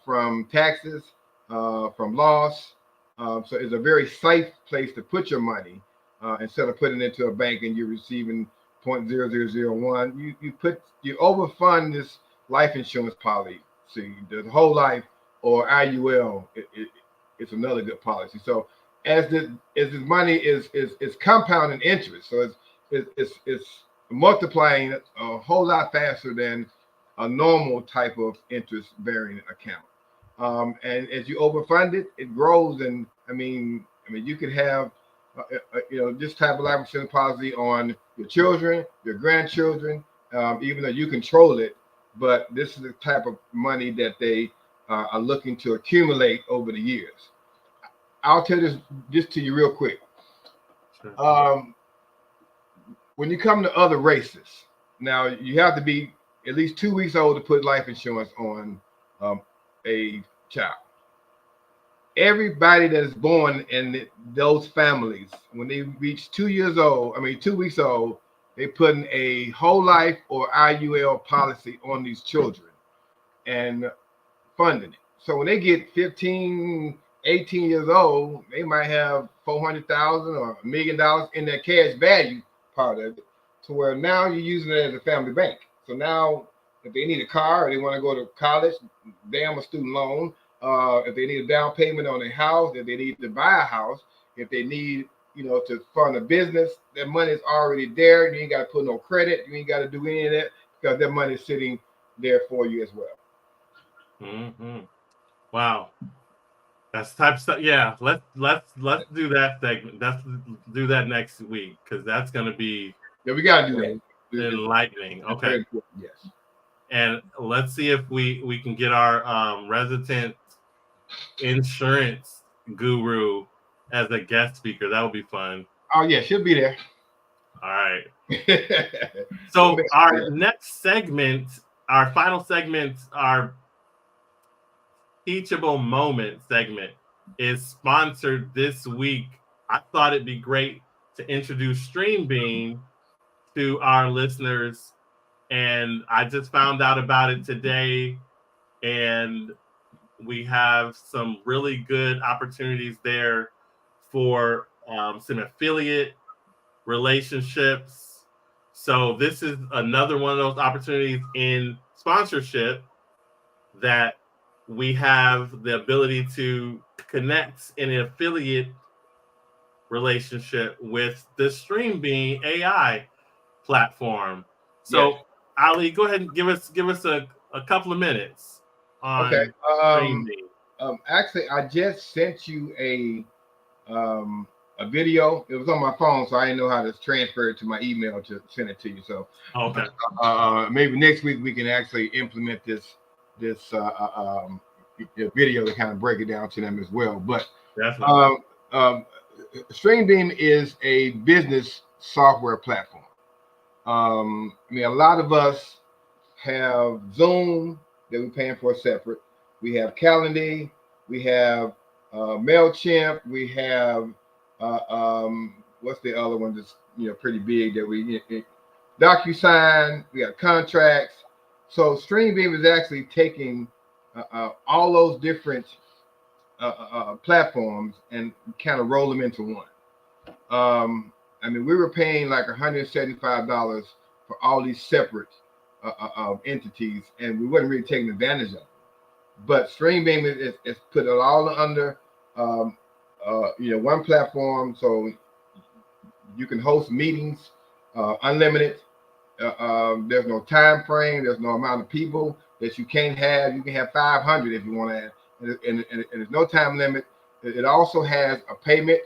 from taxes, from loss. So it's a very safe place to put your money instead of putting it into a bank and you're receiving 0.0001. You overfund this life insurance policy. The whole life or IUL, it's another good policy. So as this money is compounding interest, so it's multiplying a whole lot faster than a normal type of interest bearing account. And as you overfund it, it grows. And I mean, you could have this type of life insurance policy on your children, your grandchildren, even though you control it. But this is the type of money that they are looking to accumulate over the years. I'll tell this to you real quick. Sure. When you come to other races, now you have to be at least 2 weeks old to put life insurance on a child. Everybody that is born in those families, when they reach 2 weeks old, they put in a whole life or IUL policy on these children and funding it. So when they get 15, 18 years old, they might have $400,000 or $1 million in their cash value part of it, to where now you're using it as a family bank. So now if they need a car or they want to go to college, damn a student loan, if they need a down payment on a house, if they need to buy a house, if they need, to fund a business, that money is already there. You ain't got to put no credit. You ain't got to do any of that because that money is sitting there for you as well. Mm-hmm. Wow. That's the type of stuff. Yeah, let's do that segment. Let's do that next week because that's going to be we got to do that. Enlightening. Okay. Yes. And let's see if we can get our resident insurance guru as a guest speaker. That would be fun. Oh yeah, she'll be there. All right. So So our next segment, our final segment, our teachable moment segment is sponsored this week. I thought it'd be great to introduce StreamBeam to our listeners, and I just found out about it today, and we have some really good opportunities there for some affiliate relationships. So this is another one of those opportunities in sponsorship that we have the ability to connect in an affiliate relationship with the StreamBeam AI platform. So, yes. Ali, go ahead and give us a couple of minutes Okay. on StreamBeam. Actually, I just sent you a video. It was on my phone, so I didn't know how to transfer it to my email to send it to you. So Okay. maybe next week we can actually implement this video to kind of break it down to them as well. But Definitely. StreamBeam is a business software platform. I mean, a lot of us have Zoom that we're paying for separate. We have Calendly. We have Mailchimp. We have what's the other one that's pretty big that we DocuSign. We got contracts. So StreamBeam is actually taking all those different platforms and kind of roll them into one. I mean, we were paying like $175 for all these separate entities, and we wasn't really taking advantage of them. But StreamBeam is put it all under one platform, so you can host meetings unlimited. There's no time frame. There's no amount of people that you can't have. You can have 500 if you want to add, and there's no time limit. It also has a payment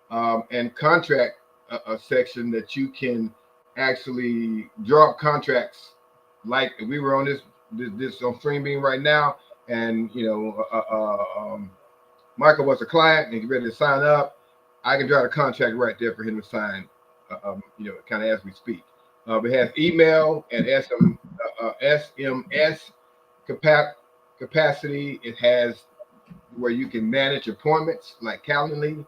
and contract section that you can actually draw up contracts. Like if we were on this on StreamBeam right now, and Michael was a client and he's ready to sign up, I can draw the contract right there for him to sign. Kind of as we speak. It has email and SMS capacity. It has where you can manage appointments like Calendly.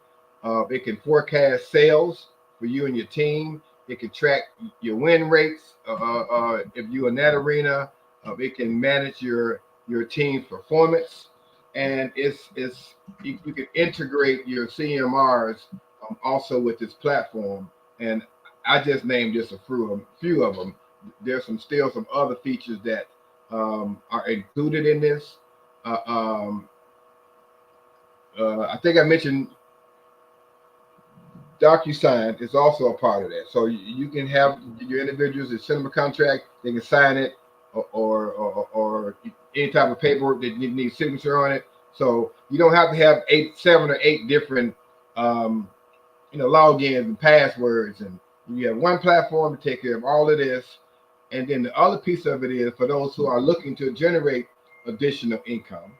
It can forecast sales for you and your team. It can track your win rates. If you're in that arena, it can manage your team's performance, and you can integrate your CMRs also with this platform. And I just named just a few of them. There's still some other features that are included in this. I think I mentioned DocuSign is also a part of that. So you can have your individuals that send them a contract, they can sign it, or any type of paperwork that you need signature on it. So you don't have to have 7 or 8 different logins and passwords, and you have one platform to take care of all of this. And then the other piece of it is for those who are looking to generate additional income.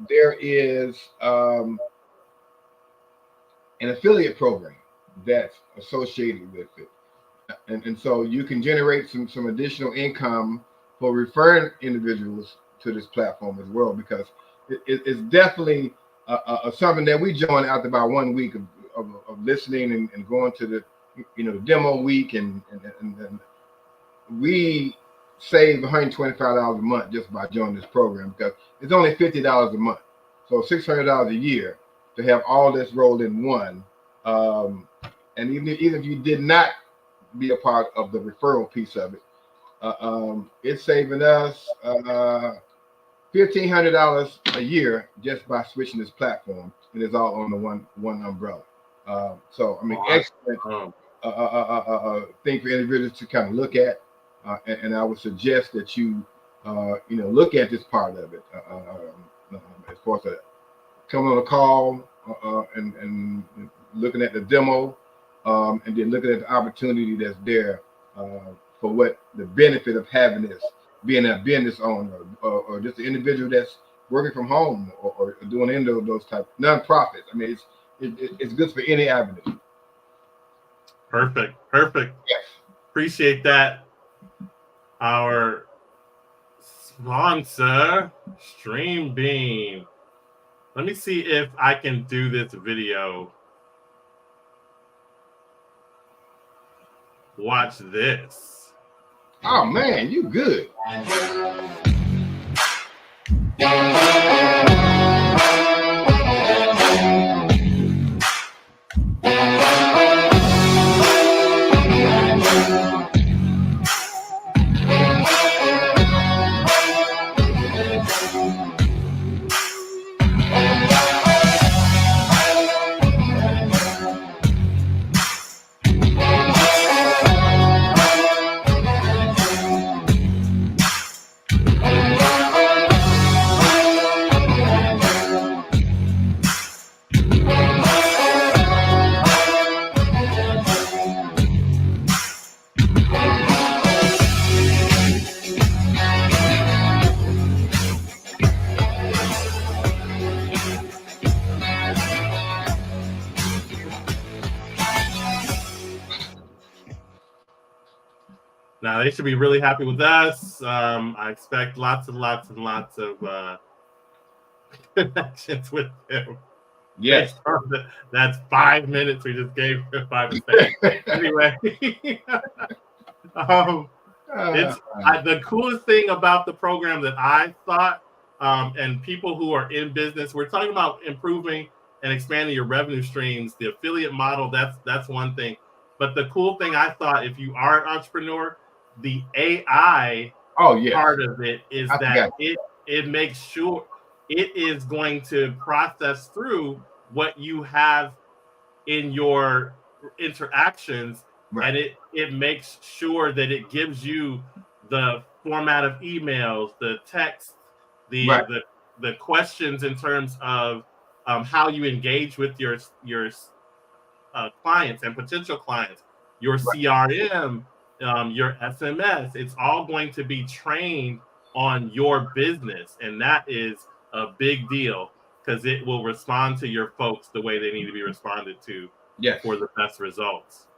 There is an affiliate program that's associated with it. And so you can generate some additional income for referring individuals to this platform as well, because it's definitely something that we joined after about 1 week of listening and going to the demo week, and we save $125 a month just by joining this program, because it's only $50 a month, so $600 a year to have all this rolled in one. And even if you did not be a part of the referral piece of it, it's saving us $1,500 a year just by switching this platform, and it's all on the one umbrella. So I mean, excellent thing for individuals to kind of look at, and I would suggest that you look at this part of it as far as coming on a call and looking at the demo, and then looking at the opportunity that's there for what the benefit of having this, being a business owner or just an individual that's working from home or doing any of those type of nonprofits. I mean, It's good for any avenue. Perfect. Perfect. Yes. Appreciate that. Our sponsor, Stream Beam. Let me see if I can do this video. Watch this. Oh man, you good. Now they should be really happy with us. I expect lots and lots and lots of connections with them. Yes. That's 5 minutes we just gave 5 minutes. Anyway, the coolest thing about the program that I thought, and people who are in business, we're talking about improving and expanding your revenue streams. The affiliate model, that's one thing. But the cool thing I thought, if you are an entrepreneur, the AI part of it is that it makes sure it is going to process through what you have in your interactions, and it makes sure that it gives you the format of emails, the text, the questions in terms of how you engage with your clients and potential clients, your CRM, your SMS. It's all going to be trained on your business, and that is a big deal because it will respond to your folks the way they need to be responded to for the best results.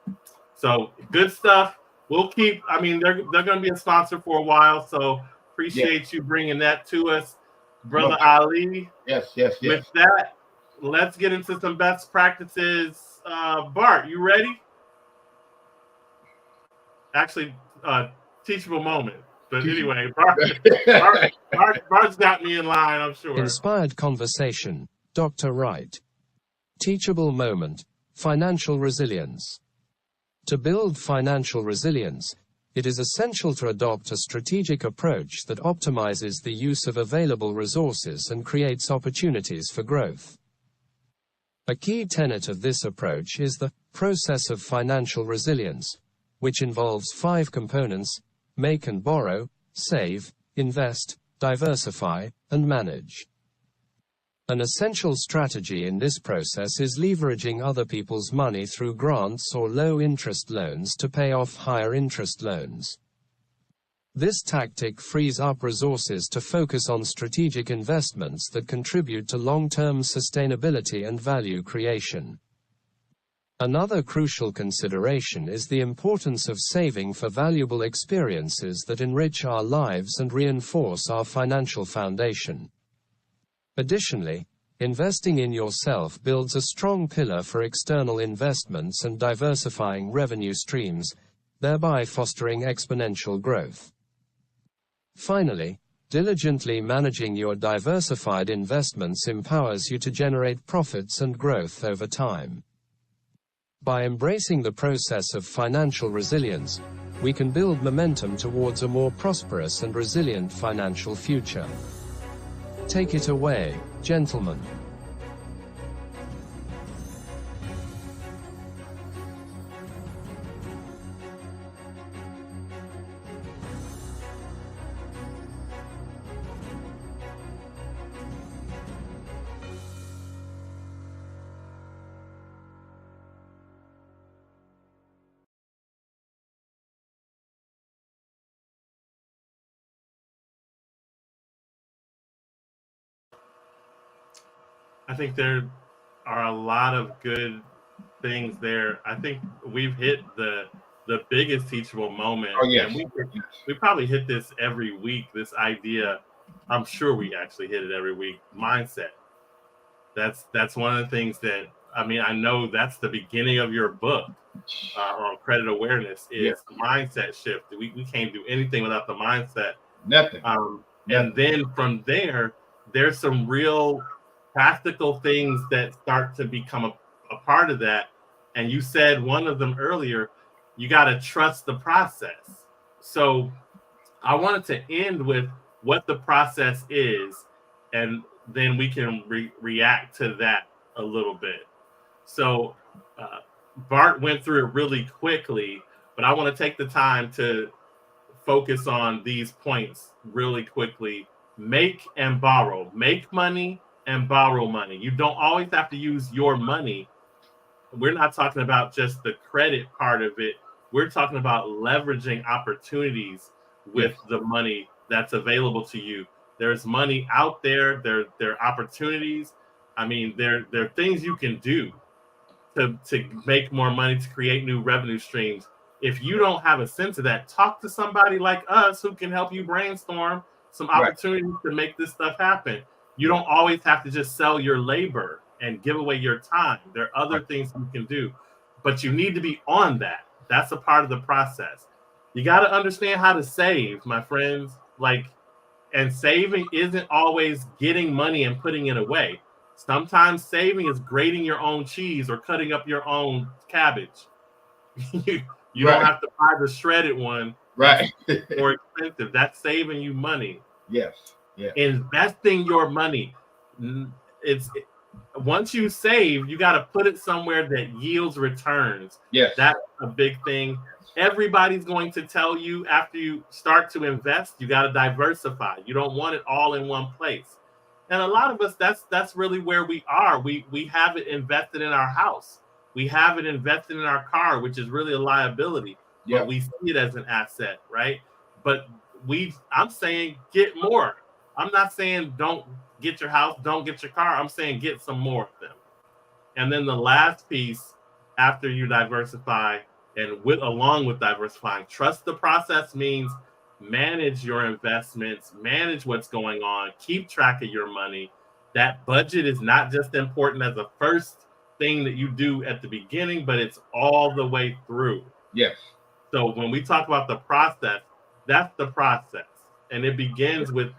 So good stuff. We'll keep. I mean, they're going to be a sponsor for a while, so appreciate you bringing that to us, Brother Ali. Yes. With that, let's get into some best practices. Bart, you ready? Actually, teachable moment. But anyway, Bart's got me in line, I'm sure. Inspired conversation, Dr. Wright. Teachable moment, financial resilience. To build financial resilience, it is essential to adopt a strategic approach that optimizes the use of available resources and creates opportunities for growth. A key tenet of this approach is the process of financial resilience, which involves 5 components: make and borrow, save, invest, diversify, and manage. An essential strategy in this process is leveraging other people's money through grants or low-interest loans to pay off higher-interest loans. This tactic frees up resources to focus on strategic investments that contribute to long-term sustainability and value creation. Another crucial consideration is the importance of saving for valuable experiences that enrich our lives and reinforce our financial foundation. Additionally, investing in yourself builds a strong pillar for external investments and diversifying revenue streams, thereby fostering exponential growth. Finally, diligently managing your diversified investments empowers you to generate profits and growth over time. By embracing the process of financial resilience, we can build momentum towards a more prosperous and resilient financial future. Take it away, gentlemen. I think they're are a lot of good things there. I think we've hit the biggest teachable moment, Oh yes, and yes. we probably hit this every week. This idea, I'm sure we actually hit it every week. Mindset. That's one of the things that I mean. I know that's the beginning of your book on credit awareness Yeah. is mindset shift. We can't do anything without the mindset. Nothing. And then from there, there's some real practical things that start to become a part of that. And you said one of them earlier, you got to trust the process. So I wanted to end with what the process is, and then we can react to that a little bit. So uh, Bart went through it really quickly, but I want to take the time to focus on these points really quickly. Make and borrow. Make money and borrow money. You don't always have to use your money. We're not talking about just the credit part of it. We're talking about leveraging opportunities with the money that's available to you. There's money out there. There are opportunities. I mean, there are things you can do to make more money, to create new revenue streams. If you don't have a sense of that, talk to somebody like us who can help you brainstorm some opportunities to make this stuff happen. You don't always have to just sell your labor and give away your time. There are other things you can do, but you need to be on that. That's a part of the process. You got to understand how to save, my friends. And saving isn't always getting money and putting it away. Sometimes saving is grating your own cheese or cutting up your own cabbage. You don't have to buy the shredded one. Right. More expensive. That's saving you money. Yes. Yeah. Investing your money. Once you save, you got to put it somewhere that yields returns. Yes. That's a big thing. Everybody's going to tell you after you start to invest, you got to diversify. You don't want it all in one place. And a lot of us, that's really where we are. We have it invested in our house. We have it invested in our car, which is really a liability. But we see it as an asset, right? But I'm saying get more. I'm not saying don't get your house, don't get your car. I'm saying get some more of them. And then the last piece, after you diversify, and along with diversifying, trust the process means manage your investments, manage what's going on, keep track of your money. That budget is not just important as a first thing that you do at the beginning, but it's all the way through. Yes. So when we talk about the process, that's the process. And it begins with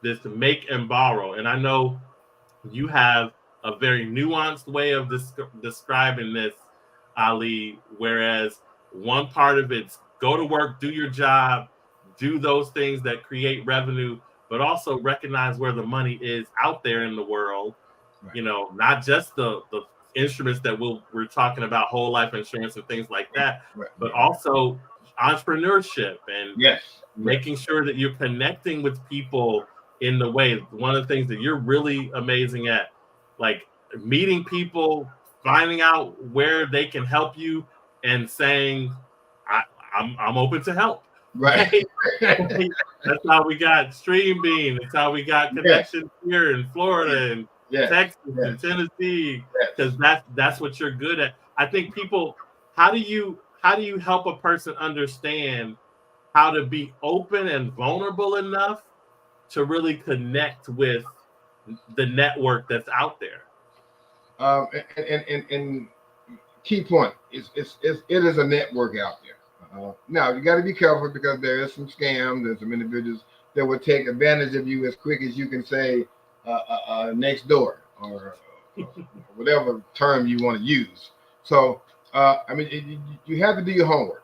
this make and borrow. And I know you have a very nuanced way of describing this, Ali, whereas one part of it's go to work, do your job, do those things that create revenue, but also recognize where the money is out there in the world. Right. Not just the instruments that we're talking about, whole life insurance and things like that, but also entrepreneurship and making sure that you're connecting with people in the way. One of the things that you're really amazing at, like meeting people, finding out where they can help you, and saying, I'm open to help. Right. That's how we got Stream Bean. That's how we got connections here in Florida and Texas and Tennessee, because that's what you're good at. I think people, how do you help a person understand how to be open and vulnerable enough to really connect with the network that's out there? And key point is it is a network out there. Now you got to be careful because there is some scams and some individuals that will take advantage of you as quick as you can say next door or whatever term you want to use. So you have to do your homework.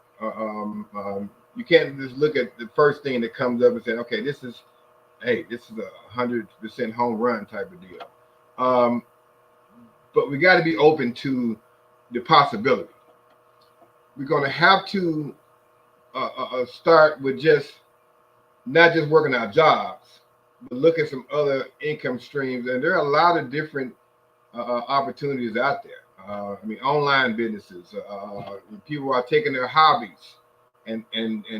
You can't just look at the first thing that comes up and say, okay, this is a 100% home run type of deal. But we got to be open to the possibility. We're going to have to start with not just working our jobs, but look at some other income streams. And there are a lot of different opportunities out there. Online businesses. People are taking their hobbies and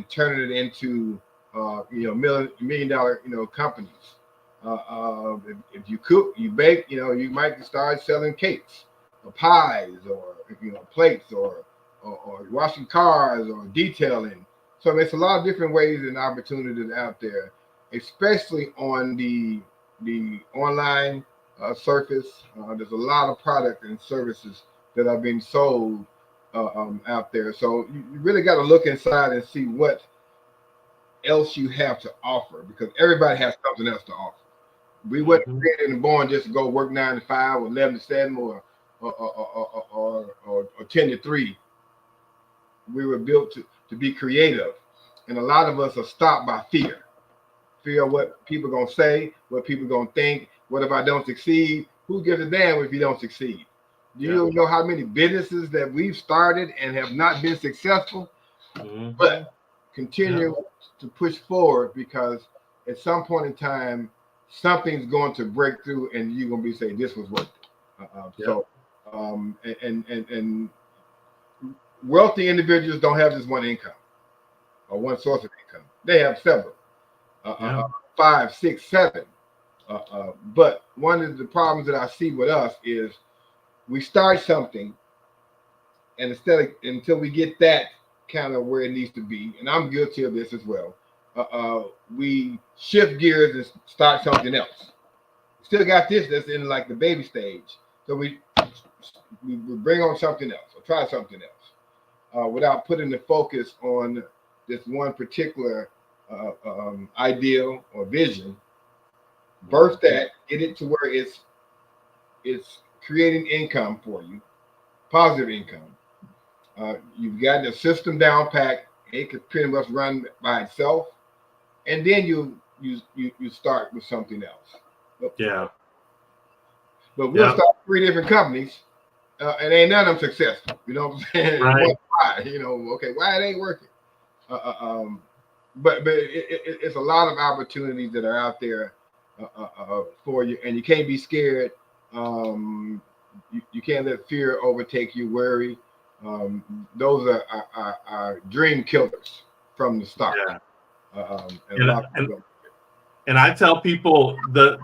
turning it into $1 million companies. If you cook, you bake, you might start selling cakes or pies or plates or washing cars or detailing. So there's a lot of different ways and opportunities out there, especially on the online surface. There's a lot of product and services that are being sold out there. So you really got to look inside and see what else you have to offer, because everybody has something else to offer. We weren't created and born just to go work 9 to 5 or 11 to 7 or 10 to 3. We were built to be creative. And a lot of us are stopped by fear of what people are going to say, what people are going to think. What if I don't succeed? Who gives a damn if you don't succeed? Do you know how many businesses that we've started and have not been successful, but continue to push forward because at some point in time, something's going to break through and you're going to be saying, this was worth it. So, and wealthy individuals don't have just one income or one source of income. They have several, 5, 6, 7. But one of the problems that I see with us is we start something, and until we get that kind of where it needs to be, and I'm guilty of this as well, we shift gears and start something else. Still got this that's in like the baby stage, so we bring on something else or try something else without putting the focus on this one particular ideal or vision. Birth that, get it to where it's creating income for you, positive income. You've got the system down packed. It could pretty much run by itself, and then you start with something else. But we'll start 3 different companies, and ain't none of them successful. You know what I'm saying? Right. Why? Okay, why it ain't working? But it's a lot of opportunities that are out there for you, and you can't be scared. You can't let fear overtake you. Worry. Those are dream killers from the start. And I tell people the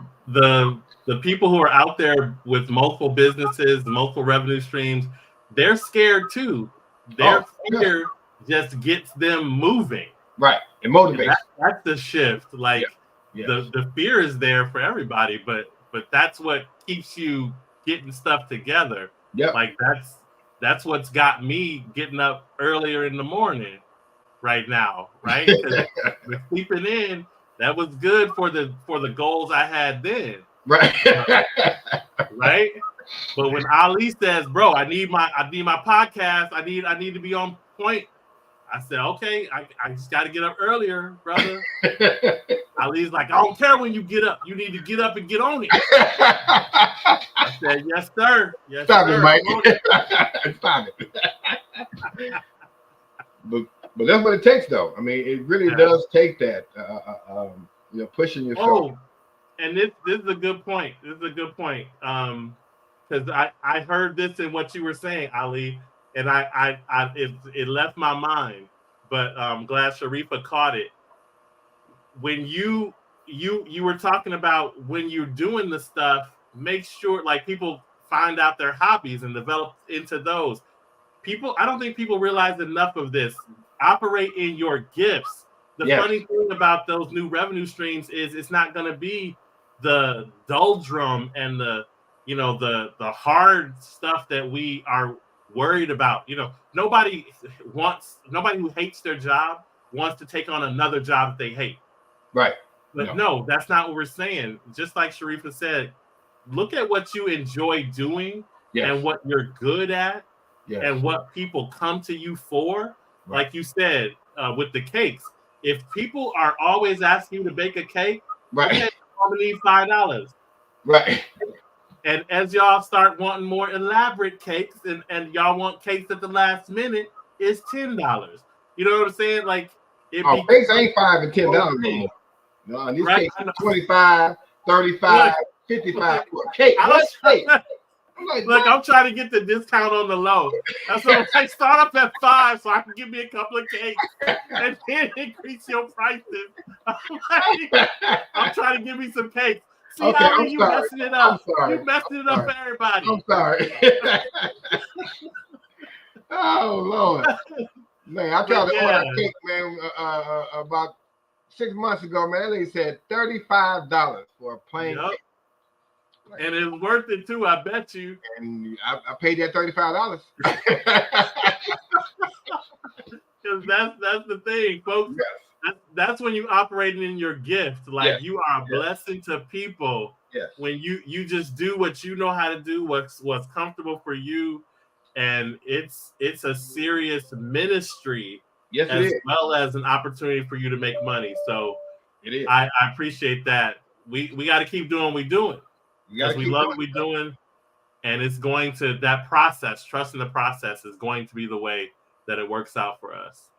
people who are out there with multiple businesses, multiple revenue streams, they're scared too. Their fear just gets them moving. Right. And motivation. That's the shift. Like the fear is there for everybody, but that's what keeps you getting stuff together. Like that's what's got me getting up earlier in the morning right now, right? With sleeping in, that was good for the goals I had then. Right. Right. But when Ali says, bro, I need my podcast, I need to be on point, I said, okay, I just got to get up earlier, brother. Ali's like, I don't care when you get up. You need to get up and get on it. I said, yes, sir. Yes, Stop sir. it, Mike. Stop it. But that's what it takes, though. I mean, it really does take that, pushing yourself. Oh, and this is a good point. Because I heard this in what you were saying, Ali, and it left my mind, but I'm glad Sharifa caught it. When you were talking about when you're doing the stuff, make sure like people find out their hobbies and develop into those. I don't think people realize enough of this. Operate in your gifts. The funny thing about those new revenue streams is it's not going to be the doldrum and the hard stuff that we are worried about. Nobody who hates their job wants to take on another job that they hate. Right. But no, that's not what we're saying. Just like Sharifa said, look at what you enjoy doing and what you're good at and what people come to you for. Right. Like you said, with the cakes, if people are always asking you to bake a cake, okay, I'm gonna need $5. Right. And as y'all start wanting more elaborate cakes and y'all want cakes at the last minute, it's $10. You know what I'm saying? Like cakes ain't $5 and $10 no, these cakes are 25, 35, 55 for a cake. What's cake? I'm trying to get the discount on the low. That's what I start up at $5 so I can give me a couple of cakes and then increase your prices. I'm trying to give me some cakes. See, Okay, how I'm you sorry. messing it up? I'm sorry. You messing it up for everybody. I'm sorry. Oh Lord, man! I tried to order a cake, man, about 6 months ago. Man, that lady said $35 for a plain cake. And it's worth it too, I bet you. And I paid that $35. Because that's the thing, folks. Yes. That's when you operating in your gift. Like yes. you are a blessing to people. Yes. When you just do what you know how to do, what's comfortable for you. And it's a serious ministry, yes, as well as an opportunity for you to make money. So it is. I appreciate that. We got to keep doing what we're doing because we love what we're doing, and it's going to that process. Trusting the process is going to be the way that it works out for us.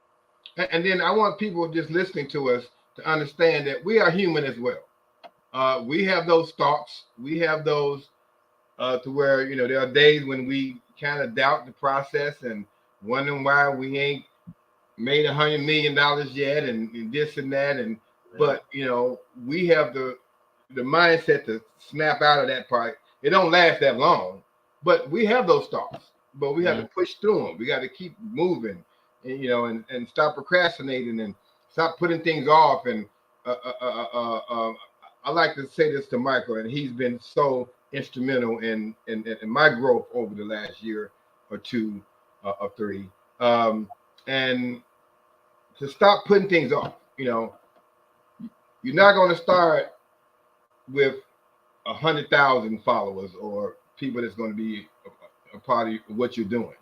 And then I want people just listening to us to understand that we are human as well. We have those thoughts. We have those to where there are days when we kind of doubt the process and wondering why we ain't made $100 million yet and this and that. But we have the mindset to snap out of that part. It don't last that long, but we have those thoughts. But we have to push through them. We got to keep moving, and stop procrastinating and stop putting things off. And I like to say this to Michael, and he's been so instrumental in my growth over the last year or two or three, and to stop putting things off. You're not going to start with 100,000 followers or people that's going to be a part of what you're doing.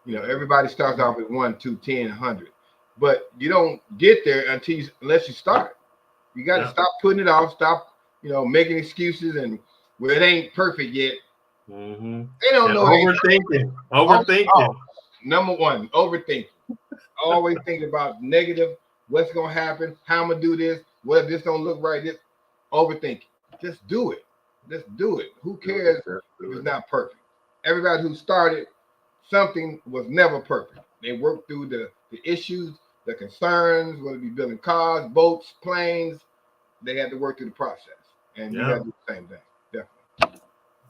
Everybody starts off with 1, 2, 10, 100, but you don't get there unless you start. You got to stop putting it off. Stop, making excuses and it ain't perfect yet. Mm-hmm. They don't know. Overthinking. Number one, overthinking. Always thinking about negative. What's gonna happen? How I'm gonna do this? What if this don't look right? This overthinking. Just do it. Just do it. Who cares if it's not perfect? Everybody who started something was never perfect. They worked through the issues, the concerns, whether it be building cars, boats, planes. They had to work through the process. And you got to do the same thing. Definitely.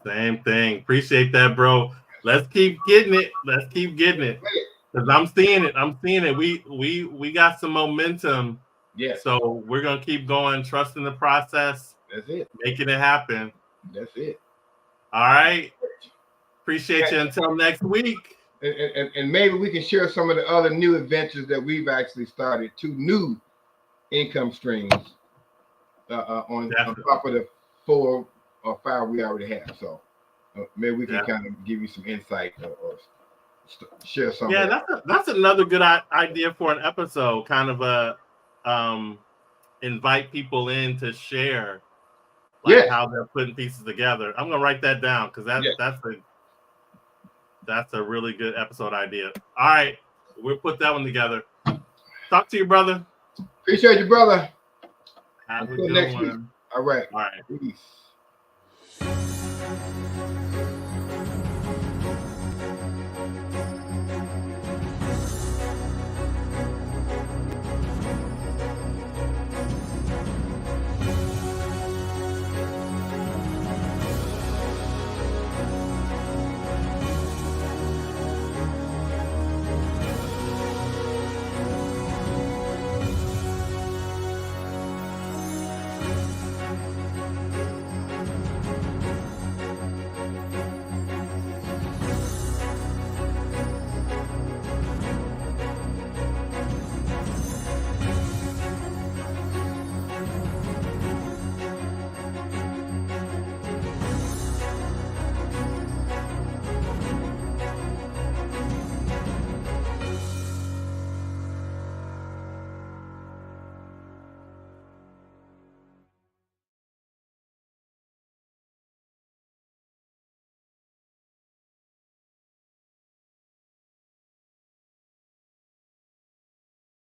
Same thing. Appreciate that, bro. Let's keep getting it. Because I'm seeing it. We got some momentum. Yeah. So we're gonna keep going, trusting the process. That's it. Making it happen. That's it. All right. Appreciate you until next week. And maybe we can share some of the other new adventures that we've actually started, 2 new income streams on top of the 4 or 5 we already have. So maybe we can kind of give you some insight or share some. Yeah, that's another good idea for an episode. Kind of a invite people in to share how they're putting pieces together. I'm gonna write that down because that's a really good episode idea. All right, we'll put that one together. Talk to you, brother. Appreciate you, brother. Have a good one. All right. All right. Peace.